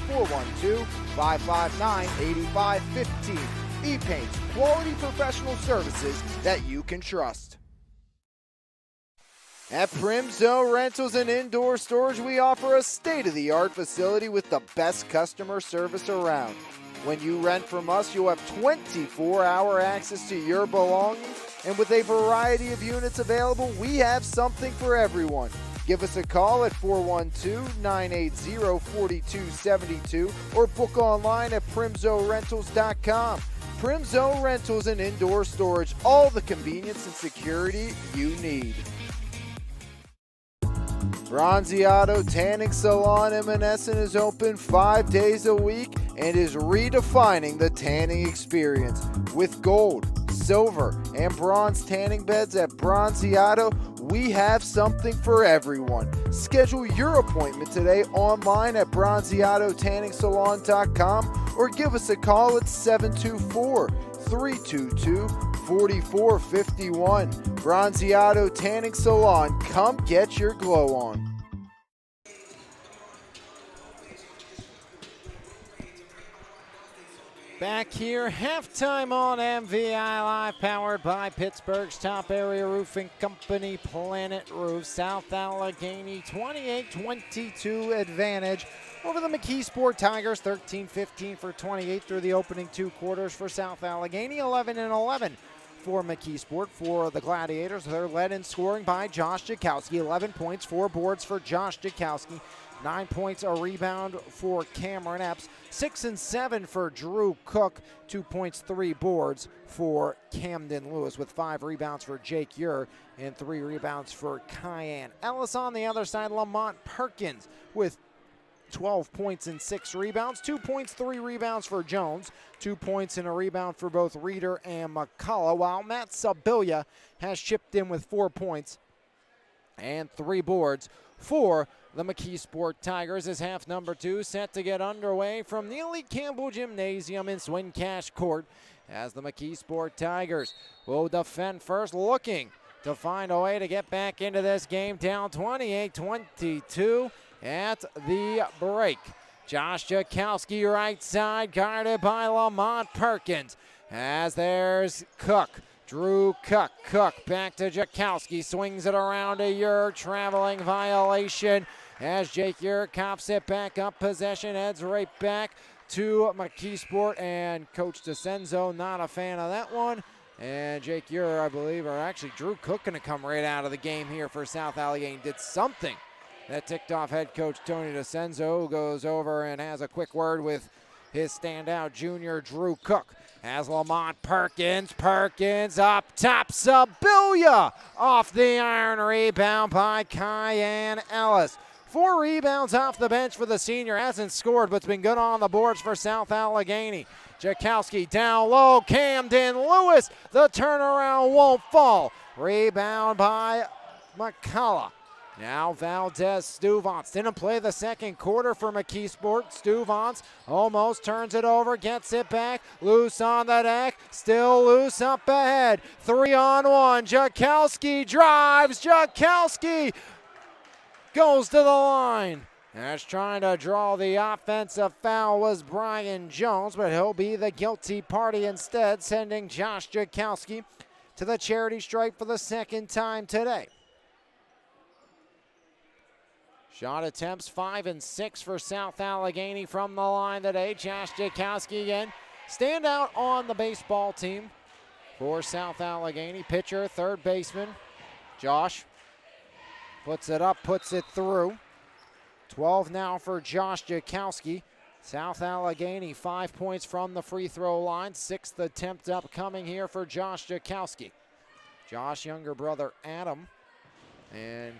412-559-8515. E-Paints, quality professional services that you can trust. At Primzo Rentals and Indoor Storage, we offer a state-of-the-art facility with the best customer service around. When you rent from us, you'll have 24-hour access to your belongings, and with a variety of units available, we have something for everyone. Give us a call at 412-980-4272 or book online at primzorentals.com. Primzo Rentals and Indoor Storage, all the convenience and security you need. Bronzeado Tanning Salon in Menneson is open 5 days a week and is redefining the tanning experience. With gold, silver, and bronze tanning beds at Bronzeado, we have something for everyone. Schedule your appointment today online at bronzeadotanningsalon.com or give us a call at 724-322-4451. Bronzeado Tanning Salon, come get your glow on. Back here, halftime on MVI Live, powered by Pittsburgh's top area roofing company, Planet Roof. South Allegheny, 28-22 advantage over the Mckeesport Tigers, 13-15 for 28 through the opening 2 quarters for South Allegheny, 11-11 for Mckeesport. For the Gladiators, they're led in scoring by Josh Jakowski, 11 points, 4 boards for Josh Jakowski. 9 points, a rebound for Cameron Epps. 6 and 7 for Drew Cook. 2 points, 3 boards for Camden Lewis, with 5 rebounds for Jake Ure and 3 rebounds for Kyan Ellis. On the other side, Lamont Perkins with 12 points and 6 rebounds. 2 points, 3 rebounds for Jones. 2 points and a rebound for both Reeder and McCullough, while Matt Sabilia has chipped in with 4 points and 3 boards for the Mckeesport Tigers, as half number 2 set to get underway from Neely Campbell Gymnasium in Swin Cash Court, as the Mckeesport Tigers will defend first, looking to find a way to get back into this game, down 28-22 at the break. Josh Jakowski right side, guarded by Lamont Perkins, as there's Cook. Drew Cook back to Jakowski, swings it around to Ure, traveling violation as Jake Ure cops it back up, possession heads right back to Mckeesport, and Coach DeCenzo not a fan of that one. And Jake Ure, I believe, or actually Drew Cook going to come right out of the game here for South Allegheny. Did something that ticked off head coach Tony DeCenzo, who goes over and has a quick word with his standout junior Drew Cook. as Lamont Perkins up top, Sibilia off the iron, rebound by Kyan Ellis. 4 rebounds off the bench for the senior, hasn't scored but's been good on the boards for South Allegheny. Jakowski down low, Camden Lewis, the turnaround won't fall. Rebound by McCullough. Now Valdez Stuvance didn't play the second quarter for Mckeesport. Stuvance almost turns it over, gets it back, loose on the deck, still loose up ahead. 3-on-1, Jakowski drives, Jakowski goes to the line. As trying to draw the offensive foul was Brian Jones, but he'll be the guilty party instead, sending Josh Jakowski to the charity stripe for the second time today. Shot attempts 5 and 6 for South Allegheny from the line today. Josh Jakowski again. Standout on the baseball team for South Allegheny. Pitcher, third baseman. Josh puts it up, puts it through. 12 now for Josh Jakowski. South Allegheny 5 points from the free throw line. 6th attempt upcoming here for Josh Jakowski. Josh, younger brother Adam, and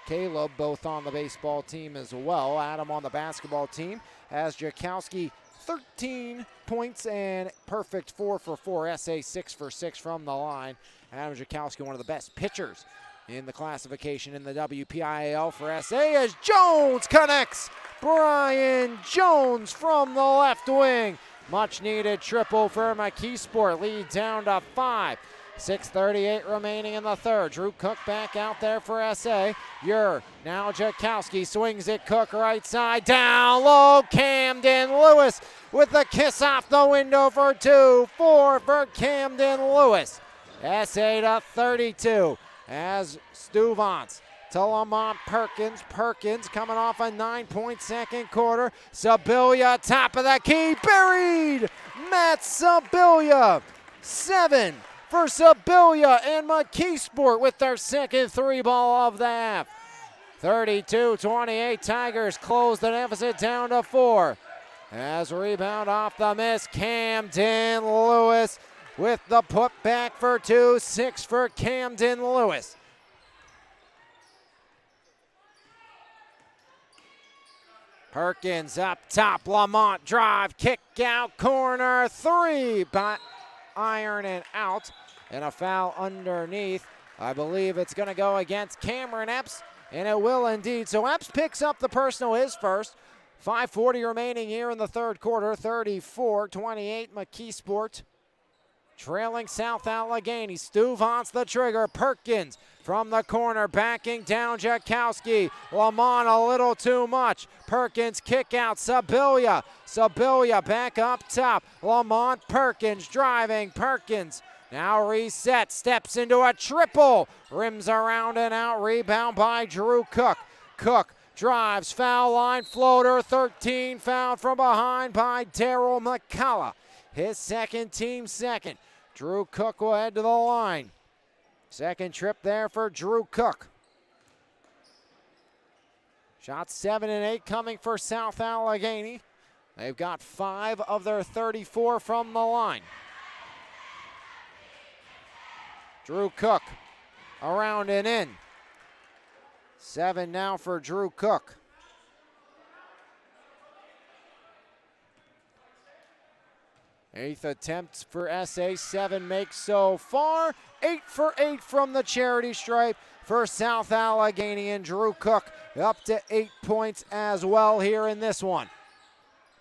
Caleb both on the baseball team as well. Adam on the basketball team has Jakowski 13 points and perfect 4 for 4. SA 6 for 6 from the line. Adam Jakowski, one of the best pitchers in the classification in the WPIAL for SA, as Jones connects. Brian Jones from the left wing. Much needed triple for Mckeesport. Lead down to 5. 6:38 remaining in the third. Drew Cook back out there for SA. Now Jakowski swings it. Cook right side. Down low. Camden Lewis with the kiss off the window for 2. 4 for Camden Lewis. SA to 32 as Stuvance to Lamont Perkins. Perkins coming off a 9-point second quarter. Sibilia top of the key. Buried. Matt Sibilia. 7 for Sibilia and Mckeesport with their second 3-ball of the half. 32-28, Tigers close the deficit down to 4. As rebound off the miss, Camden Lewis with the putback for 2. 6 for Camden Lewis. Perkins up top, Lamont drive, kick out, corner 3 by iron and out, and a foul underneath. I believe it's going to go against Cameron Epps, and it will indeed. So Epps picks up the personal, his first. 5:40 remaining here in the third quarter. 34-28 Mckeesport trailing South Allegheny. Stuvance the trigger. Perkins from the corner, backing down Jakowski. Lamont a little too much. Perkins kick out. Sibilia back up top. Lamont Perkins driving. Perkins now reset, steps into a triple. Rims around and out. Rebound by Drew Cook. Cook drives, foul line floater. 13 fouled from behind by Daryl McCullough. His second, team second. Drew Cook will head to the line. Second trip there for Drew Cook. Shots 7 and 8 coming for South Allegheny. They've got 5 of their 34 from the line. Drew Cook around and in. 7 now for Drew Cook. Eighth attempts for SA, 7 makes so far. 8 for 8 from the charity stripe for South Allegheny, and Drew Cook up to 8 points as well here in this one.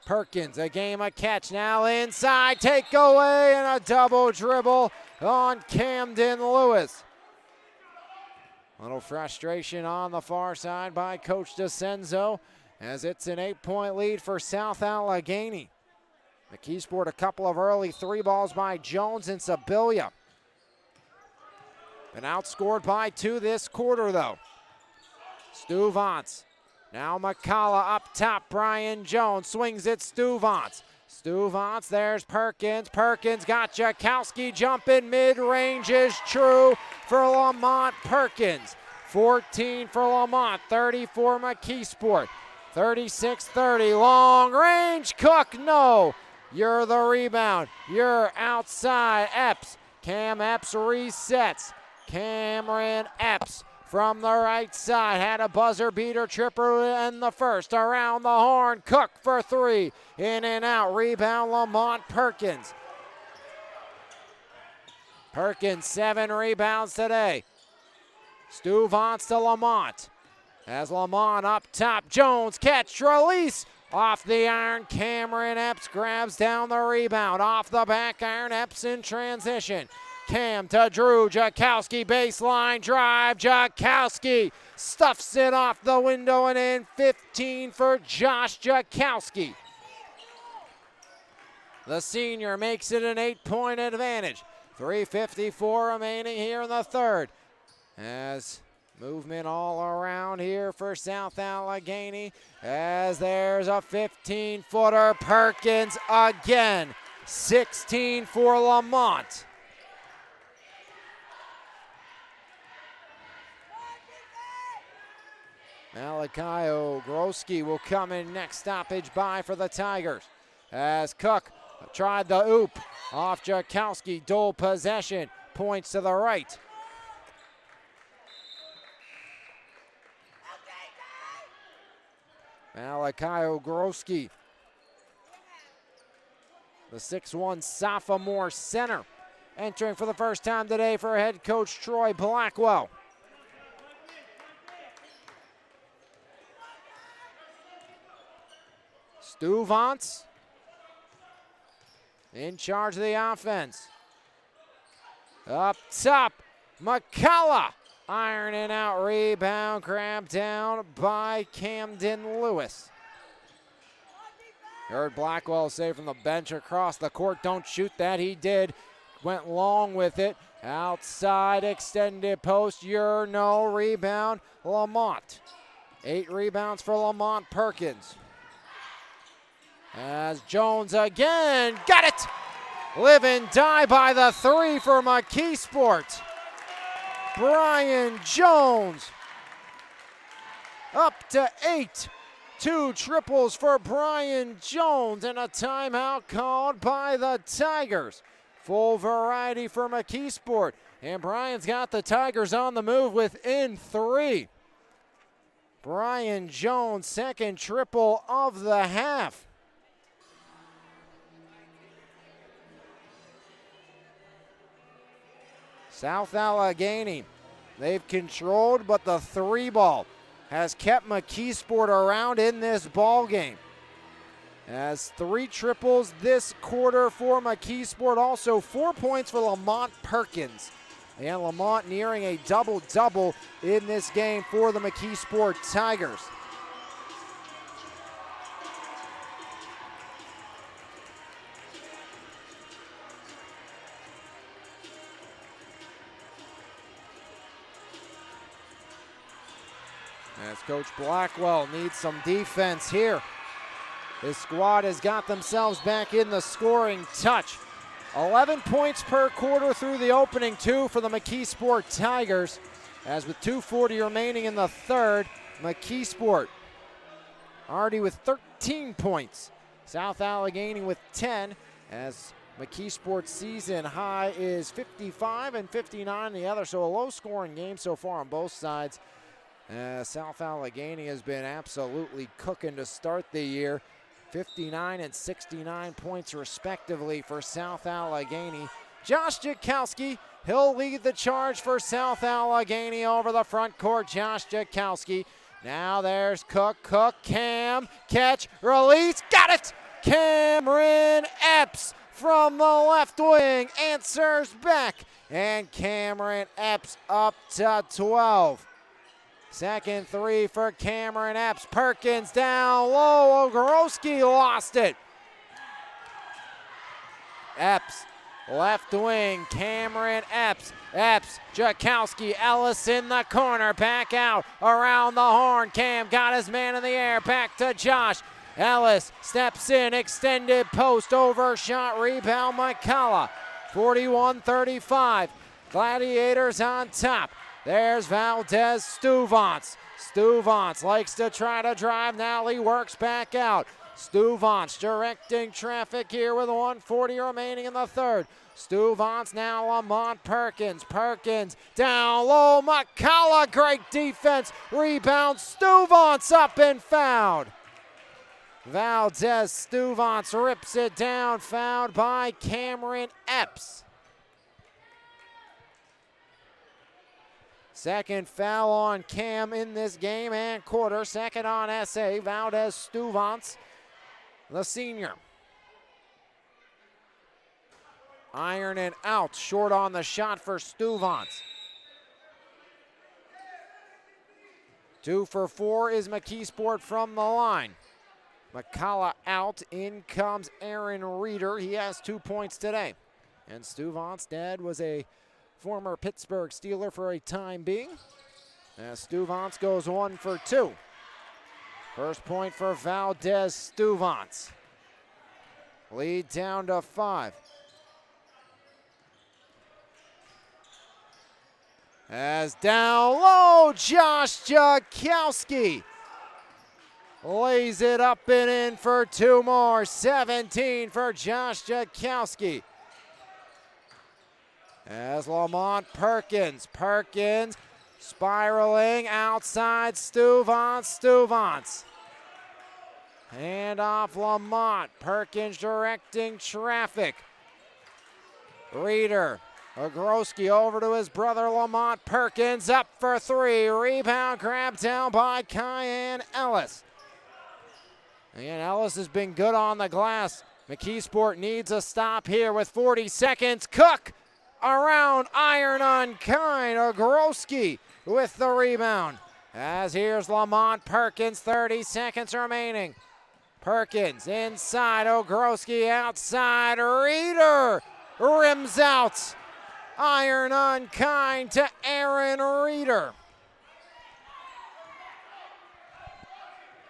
Perkins, a game of catch, now inside, takeaway, and a double dribble on Camden Lewis. A little frustration on the far side by Coach DeCenzo, as it's an 8-point lead for South Allegheny. Mckeesport a couple of early 3-balls by Jones and Sibilia. Been outscored by 2 this quarter though. Stuvance. Now McCullough up top. Brian Jones swings it. Stuvance. There's Perkins. Perkins got Jakowski jumping. Mid-range is true for Lamont Perkins. 14 for Lamont. 30 for Mckeesport. 36-30. Long range. Cook, no. You're the rebound. You're outside. Epps. Cam Epps resets. Cameron Epps from the right side had a buzzer beater tripper in the first. Around the horn. Cook for three. In and out. Rebound Lamont Perkins. Perkins 7 rebounds today. Stuvance to Lamont. As Lamont up top. Jones catch release. Off the iron, Cameron Epps grabs down the rebound. Off the back iron, Epps in transition. Cam to Drew Jakowski, baseline drive. Jakowski stuffs it off the window and in. 15 for Josh Jakowski. The senior makes it an 8-point advantage. 3:54 remaining here in the third. As movement all around here for South Allegheny as there's a 15-footer. Perkins again. 16 for Lamont. Malachi Ogroski will come in next stoppage by for the Tigers. As Cook tried the oop off Jakowski. Dual possession. Points to the right. Malachi Ogroski, the 6'1 sophomore center, entering for the first time today for head coach Troy Blackwell. Stuvance in charge of the offense. Up top, McCullough. Ironing out, rebound, grabbed down by Camden Lewis. Heard Blackwell say from the bench across the court, don't shoot that. He did. Went long with it. Outside extended post, no rebound, Lamont. 8 rebounds for Lamont Perkins. As Jones again, got it! Live and die by the 3 for Mckeesport. Brian Jones up to 8. 2 triples for Brian Jones and a timeout called by the Tigers. Full variety for Mckeesport. And Brian's got the Tigers on the move within 3. Brian Jones, second triple of the half. South Allegheny, they've controlled, but the 3 ball has kept Mckeesport around in this ball game. As 3 triples this quarter for Mckeesport, also 4 points for Lamont Perkins. And Lamont nearing a double-double in this game for the Mckeesport Tigers. As Coach Blackwell needs some defense here. His squad has got themselves back in the scoring touch. 11 points per quarter through the opening 2 for the Mckeesport Tigers. As with 2:40 remaining in the third, Mckeesport already with 13 points. South Allegheny with 10, as Mckeesport's season high is 55 and 59 the other. So a low-scoring game so far on both sides. South Allegheny has been absolutely cooking to start the year. 59 and 69 points respectively for South Allegheny. Josh Jakowski, he'll lead the charge for South Allegheny over the front court. Josh Jakowski. Now there's Cook. Cook, Cam, catch, release, got it! Cameron Epps from the left wing answers back. And Cameron Epps up to 12. Second 3 for Cameron Epps. Perkins down low. Ogroski lost it. Epps, left wing. Cameron Epps. Epps, Jakowski, Ellis in the corner. Back out around the horn. Cam got his man in the air. Back to Josh. Ellis steps in. Extended post. Overshot. Rebound McCullough. 41-35. Gladiators on top. There's Valdez Stuvance. Stuvance likes to try to drive. Now he works back out. Stuvance directing traffic here with 1:40 remaining in the third. Stuvance now Lamont Perkins. Perkins down low. McCullough, great defense. Rebound. Stuvance up and fouled. Valdez Stuvance rips it down. Fouled by Cameron Epps. Second foul on Cam in this game and quarter. Second on SA. Valdez Stuvance, the senior. Iron and out. Short on the shot for Stuvance. 2 for 4 is Mckeesport from the line. McCullough out. In comes Aaron Reeder. He has 2 points today. And Stuvance's dad was a former Pittsburgh Steeler for a time being. As Stuvance goes 1 for 2. First point for Valdez Stuvance. Lead down to 5. As down low, Josh Jakowski lays it up and in for 2 more. 17 for Josh Jakowski. As Lamont Perkins. Perkins spiraling outside Stuvance. Stuvance. Hand off Lamont. Perkins directing traffic. Reeder. Ogroski over to his brother Lamont Perkins. Up for 3. Rebound grabbed down by Kyan Ellis. And Ellis has been good on the glass. Mckeesport needs a stop here with 40 seconds. Cook around iron unkind. Ogroski with the rebound. As here's Lamont Perkins, 30 seconds remaining. Perkins inside, Ogroski outside. Reeder rims out. Iron unkind to Aaron Reeder.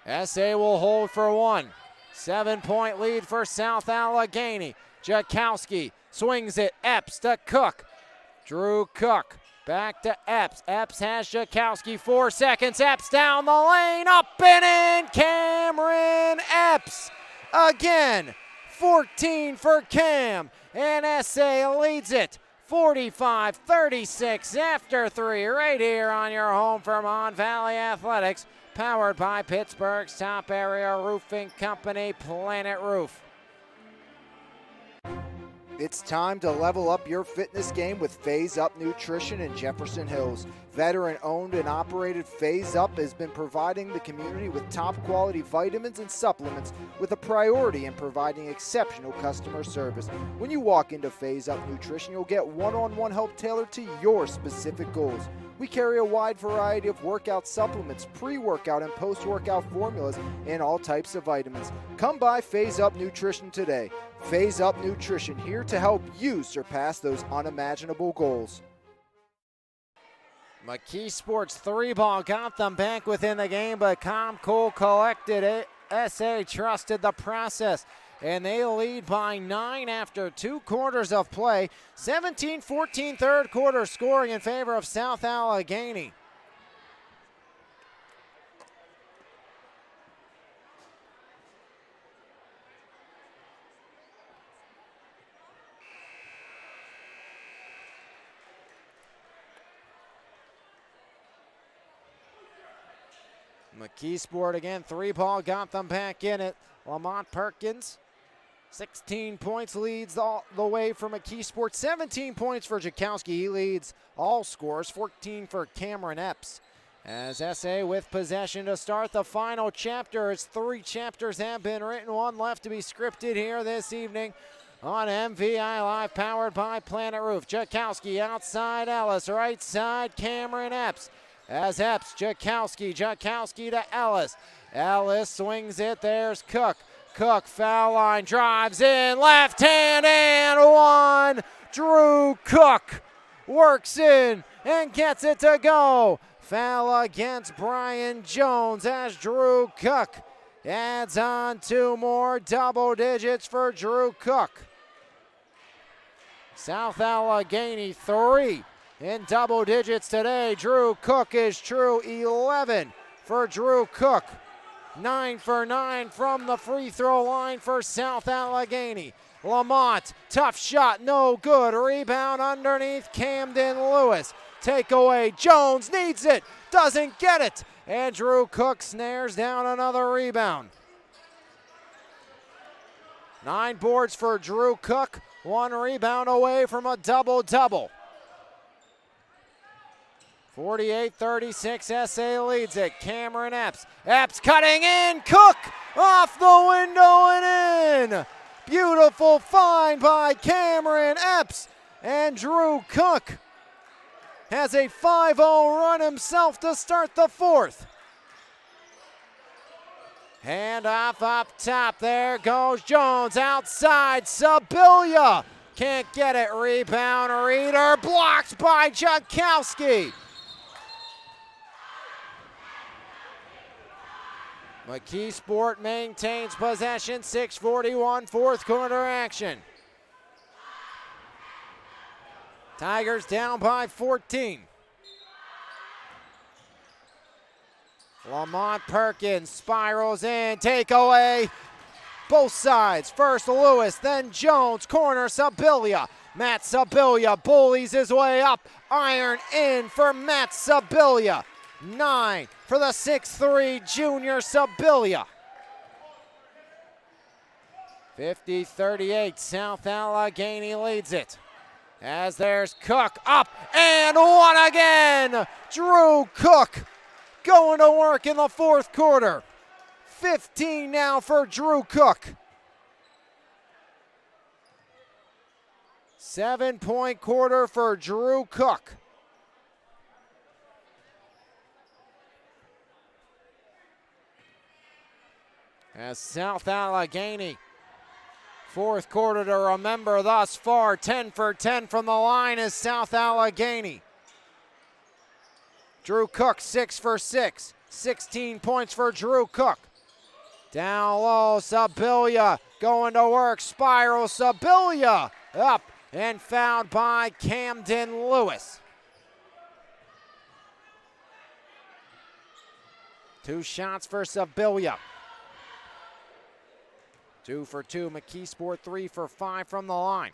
SA will hold for 1. 7-point lead for South Allegheny. Jakowski swings it. Epps to Cook. Drew Cook back to Epps. Epps has Jakowski. 4 seconds. Epps down the lane. Up and in. Cameron Epps again. 14 for Cam. And SA leads it. 45-36 after 3 right here on your home for Mon Valley Athletics. Powered by Pittsburgh's top area roofing company, Planet Roof. It's time to level up your fitness game with Phase Up Nutrition in Jefferson Hills. Veteran-owned and operated Phase Up has been providing the community with top-quality vitamins and supplements with a priority in providing exceptional customer service. When you walk into Phase Up Nutrition, you'll get one-on-one help tailored to your specific goals. We carry a wide variety of workout supplements, pre-workout and post-workout formulas, and all types of vitamins. Come by Phase Up Nutrition today. Phase Up Nutrition, here to help you surpass those unimaginable goals. Mckeesport's 3-ball got them back within the game, but Comcool collected it. SA trusted the process, and they lead by 9 after 2 quarters of play. 17-14 third quarter scoring in favor of South Allegheny. Mckeesport again, 3-ball got them back in it. Lamont Perkins, 16 points, leads all the way for Mckeesport. 17 points for Jakowski. He leads all scores. 14 for Cameron Epps. As SA with possession to start the final chapter. As 3 chapters have been written, 1 left to be scripted here this evening on MVI Live, powered by Planet Roof. Jakowski outside Ellis, right side Cameron Epps. As Epps, Jakowski to Ellis. Ellis swings it, there's Cook. Cook, foul line, drives in, left hand and 1. Drew Cook works in and gets it to go. Foul against Brian Jones as Drew Cook adds on 2 more, double digits for Drew Cook. South Allegheny 3 in double digits today. Drew Cook is true. 11 for Drew Cook. 9 for 9 from the free throw line for South Allegheny. Lamont, tough shot, no good. Rebound underneath Camden Lewis. Takeaway, Jones needs it, doesn't get it. And Drew Cook snares down another rebound. 9 boards for Drew Cook, 1 rebound away from a double-double. 48-36, SA leads it. Cameron Epps. Epps cutting in. Cook off the window and in. Beautiful find by Cameron Epps. And Drew Cook has a 5-0 run himself to start the fourth. Hand off up top. There goes Jones outside. Sibilia can't get it. Rebound Reeder blocked by Mckeesport. Mckeesport maintains possession, 6:41, fourth quarter action. Tigers down by 14. Lamont Perkins spirals in, takeaway. Both sides, first Lewis, then Jones, corner Sibilia. Matt Sibilia bullies his way up, iron in for Matt Sibilia. 9 for the 6'3" junior Sibilia. 50-38, South Allegheny leads it. As there's Cook up and one again. Drew Cook going to work in the fourth quarter. 15 now for Drew Cook. 7-point quarter for Drew Cook. As South Allegheny, fourth quarter to remember thus far, 10 for 10 from the line is South Allegheny. Drew Cook 6 for 6, 16 points for Drew Cook. Down low, Sibilia going to work, spiral, Sibilia up and fouled by Camden Lewis. 2 shots for Sibilia. 2 for 2, Mckeesport 3 for 5 from the line.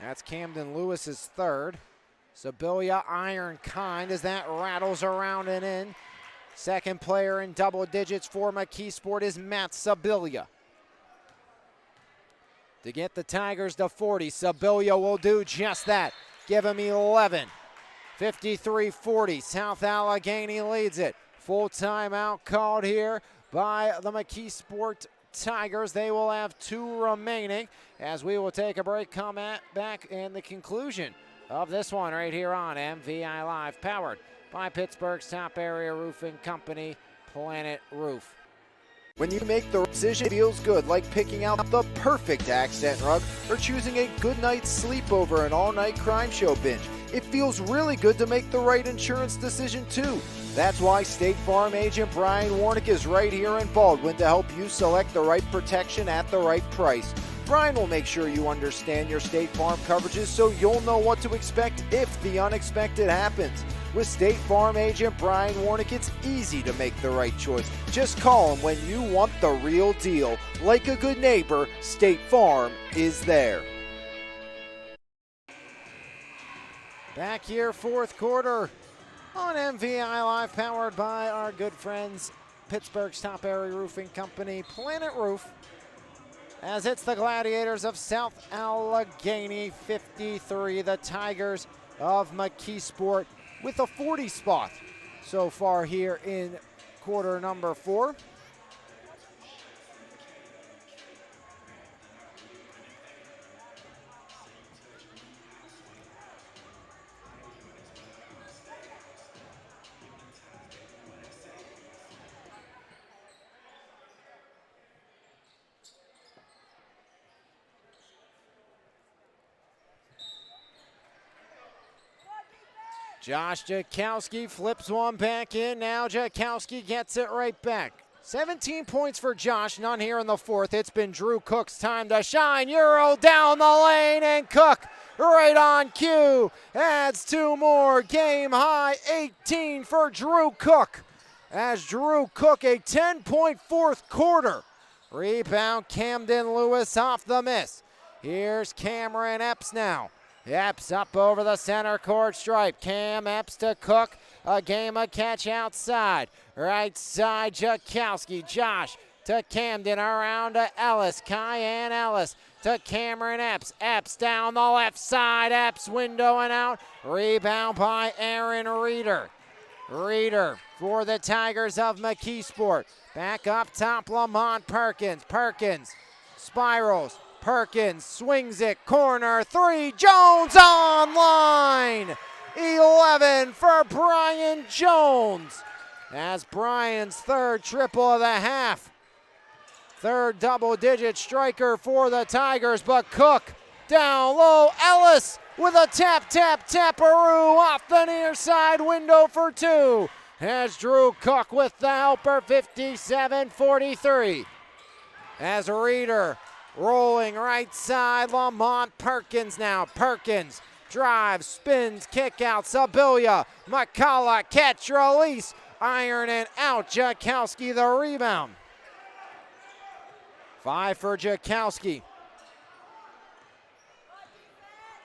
That's Camden Lewis's third. Sibilia iron kind as that rattles around and in. Second player in double digits for Mckeesport is Matt Sibilia. To get the Tigers to 40, Sibilia will do just that. Give him 11. 53-40, South Allegheny leads it. Full timeout called here by the Mckeesport Tigers. They will have 2 remaining as we will take a break, come back in the conclusion of this one right here on MVI Live, powered by Pittsburgh's top area roofing company, Planet Roof. When you make the decision, it feels good, like picking out the perfect accent rug or choosing a good night's sleep over an all-night crime show binge. It feels really good to make the right insurance decision too. That's why State Farm agent Brian Warnick is right here in Baldwin to help you select the right protection at the right price. Brian will make sure you understand your State Farm coverages so you'll know what to expect if the unexpected happens. With State Farm agent Brian Warnick, it's easy to make the right choice. Just call him when you want the real deal. Like a good neighbor, State Farm is there. Back here, fourth quarter on MVI Live, powered by our good friends, Pittsburgh's top area roofing company, Planet Roof. As it's the Gladiators of South Allegheny, 53, the Tigers of Mckeesport with a 40 spot so far here in quarter number 4. Josh Mckeesport flips one back in. Now Mckeesport gets it right back. 17 points for Josh, none here in the fourth. It's been Drew Cook's time to shine. Euro down the lane, and Cook right on cue adds 2 more. Game high 18 for Drew Cook. as Drew Cook, a 10-point fourth quarter. Rebound, Camden Lewis off the miss. Here's Cameron Epps now. Epps up over the center court stripe. Cam Epps to Cook. A game of catch outside. Right side, Jakowski. Josh to Camden, around to Ellis. Kyan Ellis to Cameron Epps. Epps down the left side. Epps window and out. Rebound by Aaron Reeder. Reeder for the Tigers of Mckeesport. Back up top, Lamont Perkins. Perkins spirals. Perkins swings it, corner three, Jones online! 11 for Brian Jones. As Brian's third triple of the half. Third double-digit striker for the Tigers, but Cook down low. Ellis with a taparoo off the near side window for two. As Drew Cook with the helper, 57-43. As Reeder rolling right side, Lamont Perkins now. Perkins drives, spins, kick out, Sibilia, McCullough, catch, release, iron and out, Jakowski the rebound. 5 for Jakowski.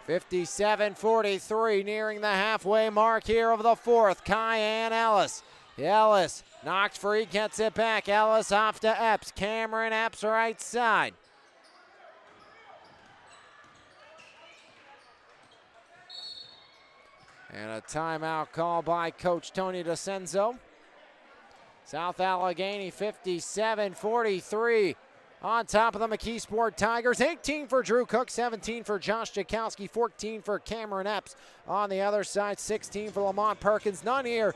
57-43, nearing the halfway mark here of the fourth. Kyan Ellis. Ellis knocked free, gets it back. Ellis off to Epps. Cameron Epps right side. And a timeout call by Coach Tony DeCenzo. South Allegheny 57-43 on top of the Mckeesport Tigers. 18 for Drew Cook, 17 for Josh Jakowski, 14 for Cameron Epps. On the other side, 16 for Lamont Perkins. None here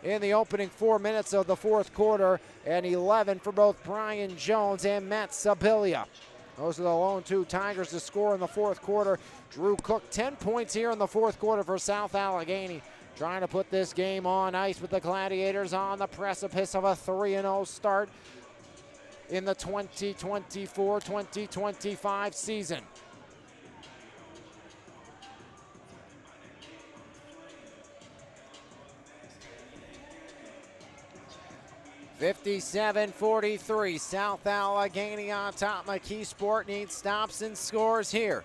in the opening 4 minutes of the fourth quarter, and 11 for both Brian Jones and Matt Sibilia. Those are the lone two Tigers to score in the fourth quarter. Drew Cook, 10 points here in the fourth quarter for South Allegheny, trying to put this game on ice with the Gladiators on the precipice of a 3-0 start in the 2024-2025 season. (57-43), South Allegheny on top. Mckeesport needs stops and scores here.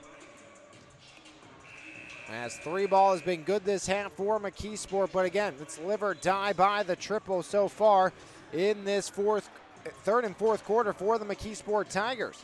As three ball has been good this half for Mckeesport, but again, it's live or die by the triple so far in this third and fourth quarter for the Mckeesport Tigers.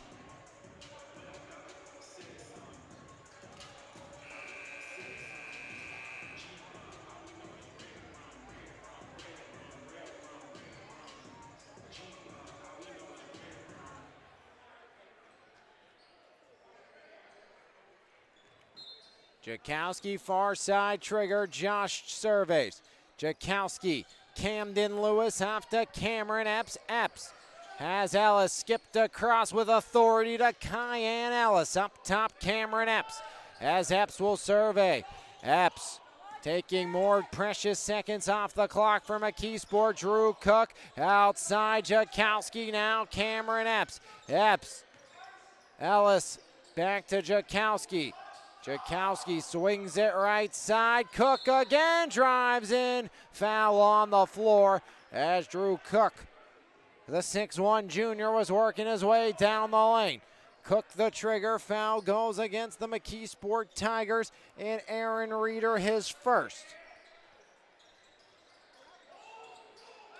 Jakowski, far side trigger, Josh surveys. Jakowski, Camden Lewis off to Cameron Epps. Epps has Ellis skipped across with authority to Kyan Ellis. Up top, Cameron Epps, as Epps will survey. Epps taking more precious seconds off the clock for Mckeesport. Drew Cook outside, Jakowski now, Cameron Epps. Epps, Ellis back to Jakowski. Jakowski swings it right side. Cook again drives in. Foul on the floor as Drew Cook, the 6'1 junior, was working his way down the lane. Cook the trigger. Foul goes against the Mckeesport Tigers, and Aaron Reeder his first.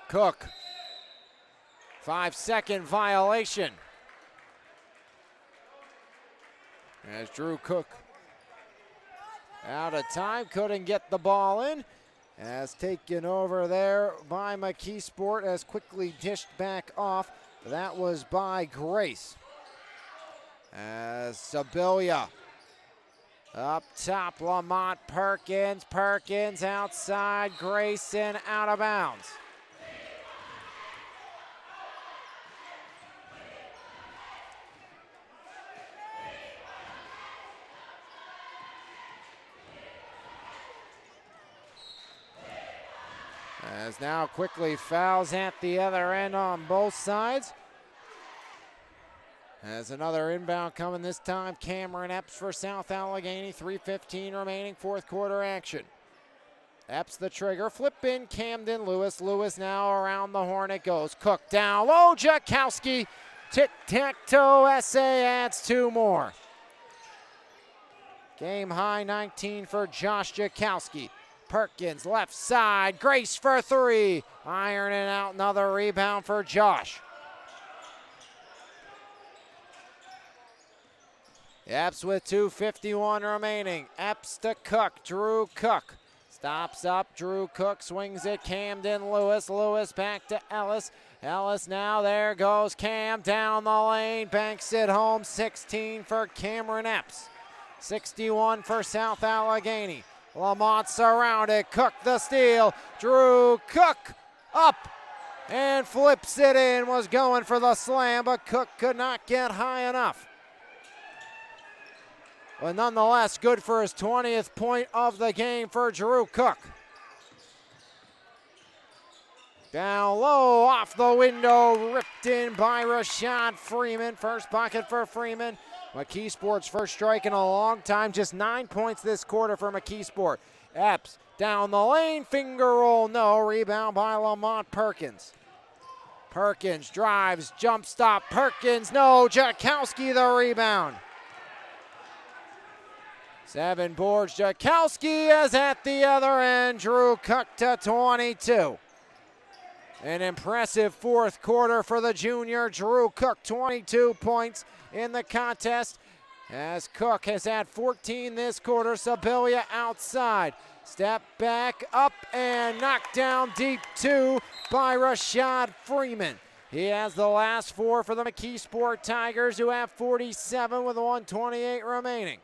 Cook, 5-second violation. As Drew Cook out of time, couldn't get the ball in. As taken over there by Mckeesport, as quickly dished back off. That was by Grace. As Sibilia up top, Lamont Perkins. Perkins outside, Grayson out of bounds. As now quickly fouls at the other end on both sides. As another inbound coming this time, Cameron Epps for South Allegheny. 3:15 remaining, fourth quarter action. Epps the trigger, flip in Camden Lewis. Lewis now around the horn it goes. Cook down low, Jakowski. Tic-tac-toe, SA adds 2 more. Game high 19 for Josh Jakowski. Perkins left side, Grace for 3. Ironing out another rebound for Josh. Epps with 2:51 remaining. Epps to Cook, Drew Cook. Stops up, Drew Cook swings it, Camden Lewis. Lewis back to Ellis. Ellis now, there goes Cam down the lane, banks it home, 16 for Cameron Epps. 61 for South Allegheny. Lamont surrounded, Cook the steal. Drew Cook up and flips it in, was going for the slam, but Cook could not get high enough. But nonetheless, good for his 20th point of the game for Drew Cook. Down low, off the window, ripped in by Rashad Freeman. First bucket for Freeman. Mckeesport's first strike in a long time. Just 9 points this quarter for Mckeesport. Epps down the lane, finger roll, no. Rebound by Lamont Perkins. Perkins drives, jump stop, Perkins, no. Jakowski the rebound. 7 boards, Jakowski is at the other end. Drew Cook to 22. An impressive fourth quarter for the junior. Drew Cook, 22 points in the contest, as Cook has had 14 this quarter. Sibilia outside. Step back up and knocked down deep 2 by Rashad Freeman. He has the last 4 for the Mckeesport Tigers, who have 47 with 1:28 remaining.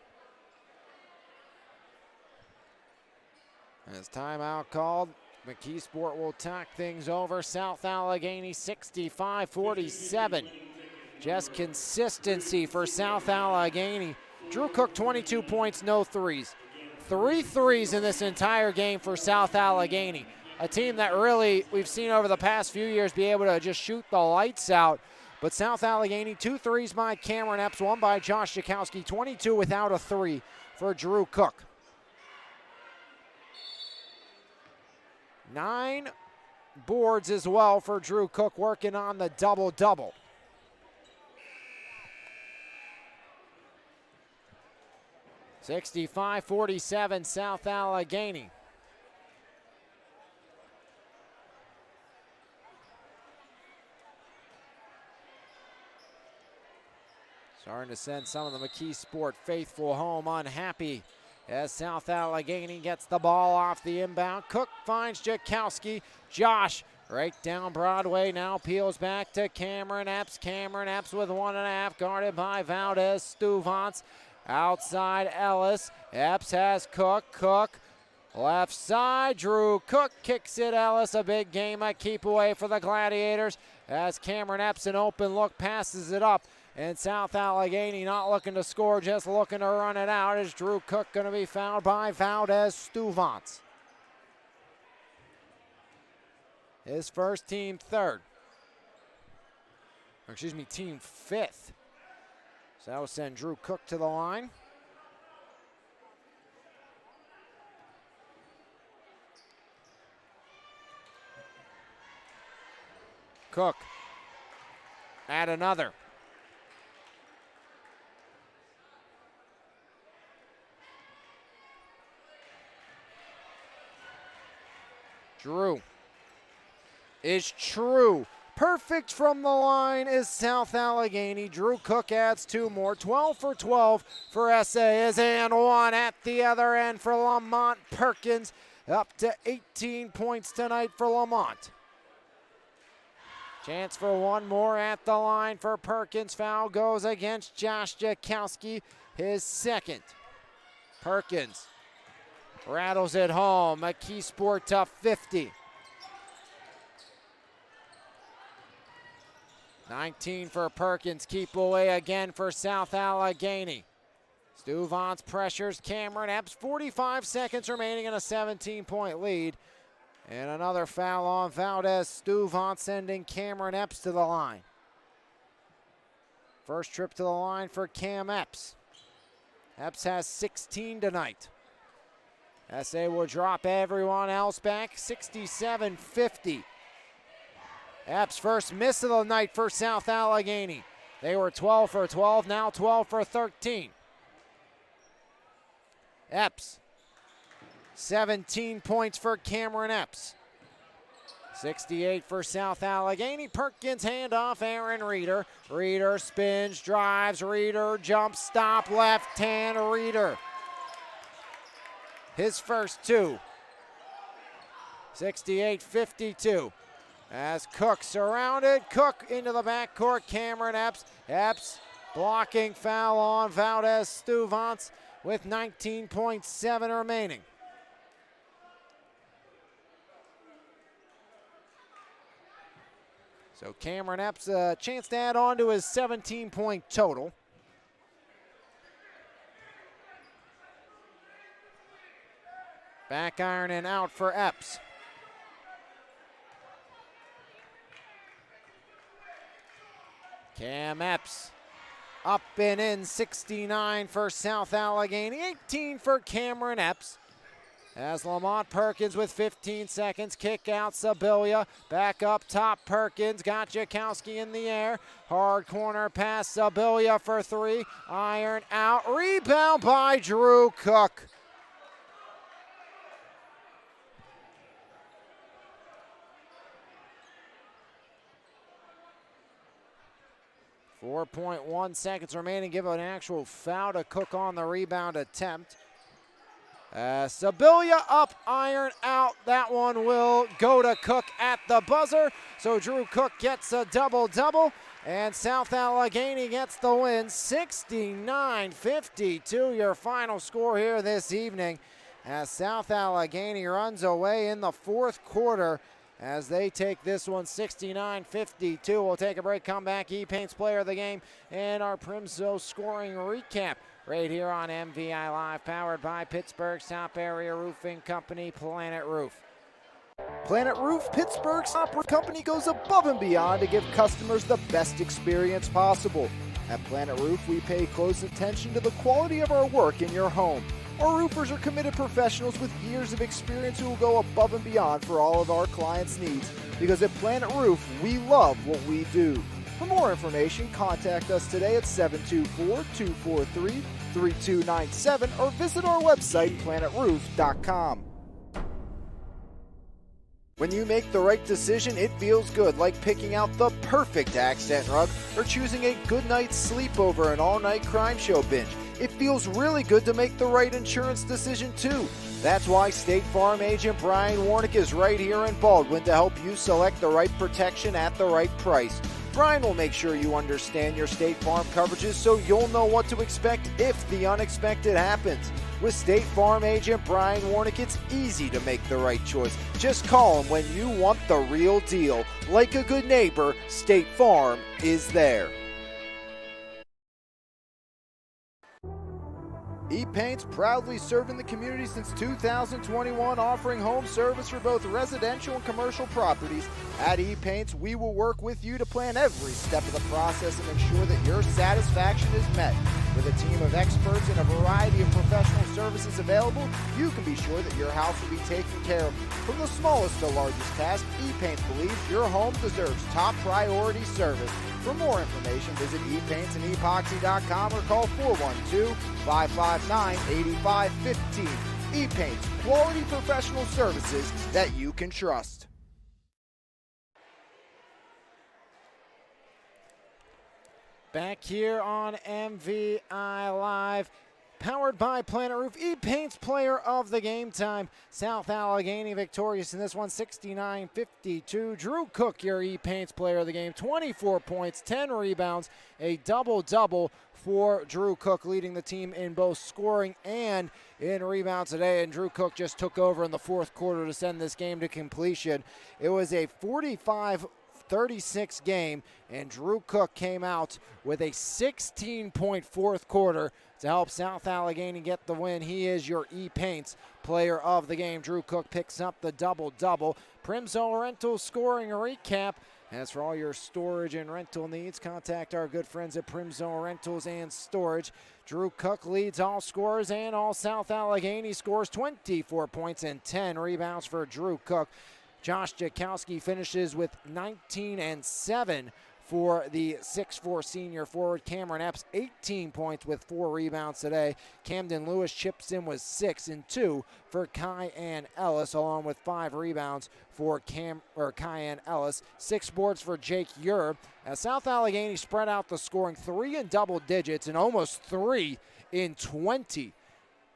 As timeout called, Mckeesport will talk things over. South Allegheny 65-47. Just consistency for South Allegheny. Drew Cook 22 points, no threes. 3 threes in this entire game for South Allegheny. A team that really we've seen over the past few years be able to just shoot the lights out. But South Allegheny, 2 threes by Cameron Epps, 1 by Josh Jakowski, 22 without a 3 for Drew Cook. 9 boards as well for Drew Cook, working on the double-double. (65-47) South Allegheny. Starting to send some of the Mckeesport faithful home unhappy as South Allegheny gets the ball off the inbound. Cook finds Jakowski. Josh right down Broadway, now peels back to Cameron Epps. Cameron Epps with 1.5, guarded by Valdez Stuvance. Outside Ellis. Epps has Cook. Cook left side. Drew Cook kicks it. Ellis, a big game, a keep away for the Gladiators as Cameron Epps, an open look, passes it up. And South Allegheny not looking to score, just looking to run it out. Is Drew Cook going to be fouled by Valdez Stuvance? His first, team third. Or excuse me, team 5th. So that will send Drew Cook to the line. Cook. Add another. Drew is true. Perfect from the line is South Allegheny. Drew Cook adds 2 more. 12 for 12 for SA is and 1 at the other end for Lamont Perkins. Up to 18 points tonight for Lamont. Chance for 1 more at the line for Perkins. Foul goes against Josh Jakowski, his second. Perkins rattles it home. Mckeesport to 50. 19 for Perkins. Keep away again for South Allegheny. Stuvance pressures Cameron Epps. 45 seconds remaining in a 17-point lead. And another foul on Valdez Stuvance, sending Cameron Epps to the line. First trip to the line for Cam Epps. Epps has 16 tonight. SA will drop everyone else back, 67-50. Epps first miss of the night for South Allegheny. They were 12 for 12, now 12 for 13. Epps, 17 points for Cameron Epps. 68 for South Allegheny. Perkins handoff, Aaron Reeder. Reeder spins, drives, Reeder jumps, stop, left hand, Reeder. His first two. 68-52. As Cook surrounded, Cook into the backcourt, Cameron Epps. Epps blocking foul on Valdez Stuvance with 19.7 remaining. So Cameron Epps a chance to add on to his 17-point total. Back iron and out for Epps. Cam Epps up and in, 69 for South Allegheny, 18 for Cameron Epps. As Lamont Perkins with 15 seconds, kick out Sibilia, back up top Perkins, got Jakowski in the air, hard corner pass Sibilia for three, iron out, rebound by Drew Cook. .1 seconds remaining, give an actual foul to Cook on the rebound attempt. Sibilia up, iron out. That one will go to Cook at the buzzer. So Drew Cook gets a double-double, and South Allegheny gets the win. 69-52, your final score here this evening, as South Allegheny runs away in the fourth quarter as they take this one 69-52. We'll take a break, come back, E-Paint's player of the game, and our Primzo scoring recap right here on MVI Live, powered by Pittsburgh's top area roofing company, Planet Roof. Planet Roof, Pittsburgh's top roof company, goes above and beyond to give customers the best experience possible. At Planet Roof, we pay close attention to the quality of our work in your home. Our roofers are committed professionals with years of experience who will go above and beyond for all of our clients' needs. Because at Planet Roof, we love what we do. For more information, contact us today at 724-243-3297 or visit our website, planetroof.com. When you make the right decision, it feels good, like picking out the perfect accent rug or choosing a good night's sleep over an all-night crime show binge. It feels really good to make the right insurance decision, too. That's why State Farm agent Brian Warnick is right here in Baldwin to help you select the right protection at the right price. Brian will make sure you understand your State Farm coverages so you'll know what to expect if the unexpected happens. With State Farm agent Brian Warnick, it's easy to make the right choice. Just call him when you want the real deal. Like a good neighbor, State Farm is there. E-Paint's proudly serving the community since 2021, offering home service for both residential and commercial properties. At E-Paint's, we will work with you to plan every step of the process and ensure that your satisfaction is met. With a team of experts and a variety of professional services available, you can be sure that your house will be taken care of. From the smallest to largest task, E-Paints believes your home deserves top priority service. For more information, visit epaintsandEpoxy.com or call 412-559-8515. E-Paints, quality professional services that you can trust. Back here on MVI Live, powered by Planet Roof, E-Paint's player of the game time. South Allegheny victorious in this one, 69-52. Drew Cook, your E-Paint's player of the game, 24 points, 10 rebounds, a double-double for Drew Cook, leading the team in both scoring and in rebounds today. And Drew Cook just took over in the fourth quarter to send this game to completion. It was a 45-36 game, and Drew Cook came out with a 16-point fourth quarter to help South Allegheny get the win. He is your E-Paints player of the game. Drew Cook picks up the double-double. Primzo Rental scoring recap As for all your storage and rental needs, contact our good friends at Primzone Rentals and Storage. Drew Cook leads all scorers and all South Allegheny scores, 24 points and 10 rebounds for Drew Cook. Josh Jakowski finishes with 19 and 7 for the 6'4 senior forward. Cameron Epps, 18 points with 4 rebounds today. Camden Lewis chips in with 6 and 2 for Kyan Ellis, along with 5 rebounds for Kyan Ellis. 6 boards for Jake Ure. As South Allegheny spread out the scoring, 3 in double digits and almost 3 in 20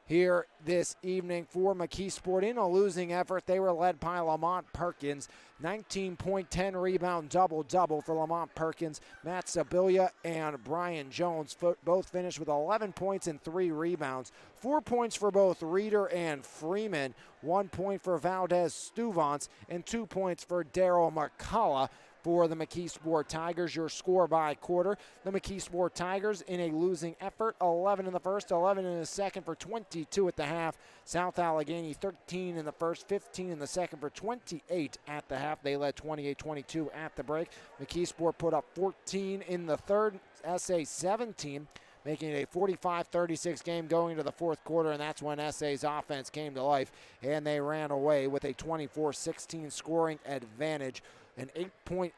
here this evening for Mckeesport. In a losing effort, they were led by Lamont Perkins. 19.10 rebound double-double for Lamont Perkins. Matt Sibilia and Brian Jones both finished with 11 points and 3 rebounds. 4 points for both Reeder and Freeman. 1 point for Valdez Stuvance and 2 points for Daryl McCullough. For the Mckeesport Tigers, your score by quarter. The Mckeesport Tigers in a losing effort, 11 in the first, 11 in the second for 22 at the half. South Allegheny 13 in the first, 15 in the second for 28 at the half. They led 28-22 at the break. Mckeesport put up 14 in the third, SA 17. Making it a 45-36 game going into the fourth quarter, and that's when SA's offense came to life, and they ran away with a 24-16 scoring advantage. An 8-point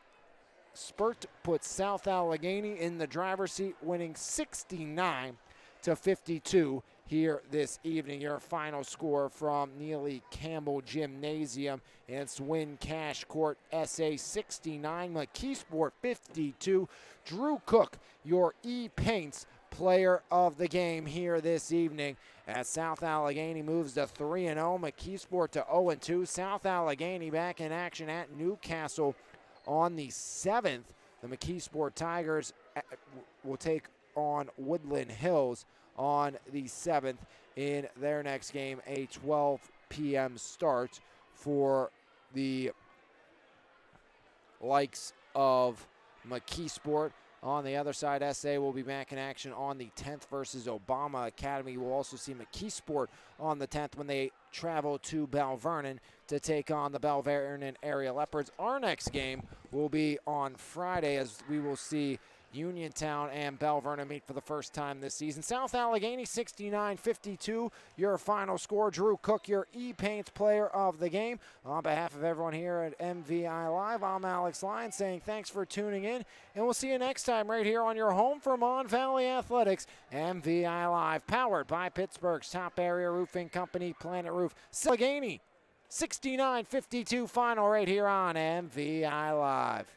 spurt puts South Allegheny in the driver's seat, winning 69-52 here this evening. Your final score from Neely Campbell Gymnasium and Swin Cash Court, SA 69, Mckeesport 52. Drew Cook, your E-Paints player of the game here this evening, as South Allegheny moves to 3-0, Mckeesport to 0-2. South Allegheny back in action at Newcastle on the 7th. The Mckeesport Tigers will take on Woodland Hills on the 7th in their next game, a 12 p.m. start for the likes of Mckeesport. On the other side, SA will be back in action on the 10th versus Obama Academy. We'll also see Mckeesport on the 10th when they travel to Bell Vernon to take on the Bell Vernon Area Leopards. Our next game will be on Friday, as we will see Uniontown and Bell Vernon meet for the first time this season. South Allegheny 69-52, your final score. Drew Cook, your E-Paints player of the game. On behalf of everyone here at MVI Live, I'm Alex Lyons saying thanks for tuning in, and we'll see you next time right here on your home for Mon Valley Athletics, MVI Live, powered by Pittsburgh's top area roofing company, Planet Roof. Allegheny 69-52 final right here on MVI Live.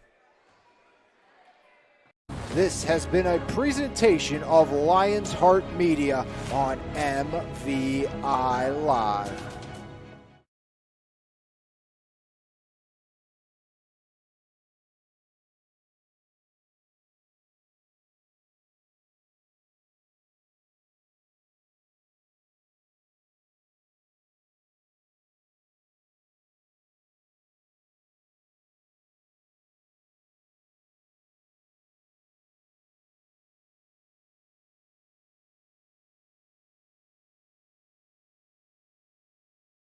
This has been a presentation of Lions Heart Media on MVI Live.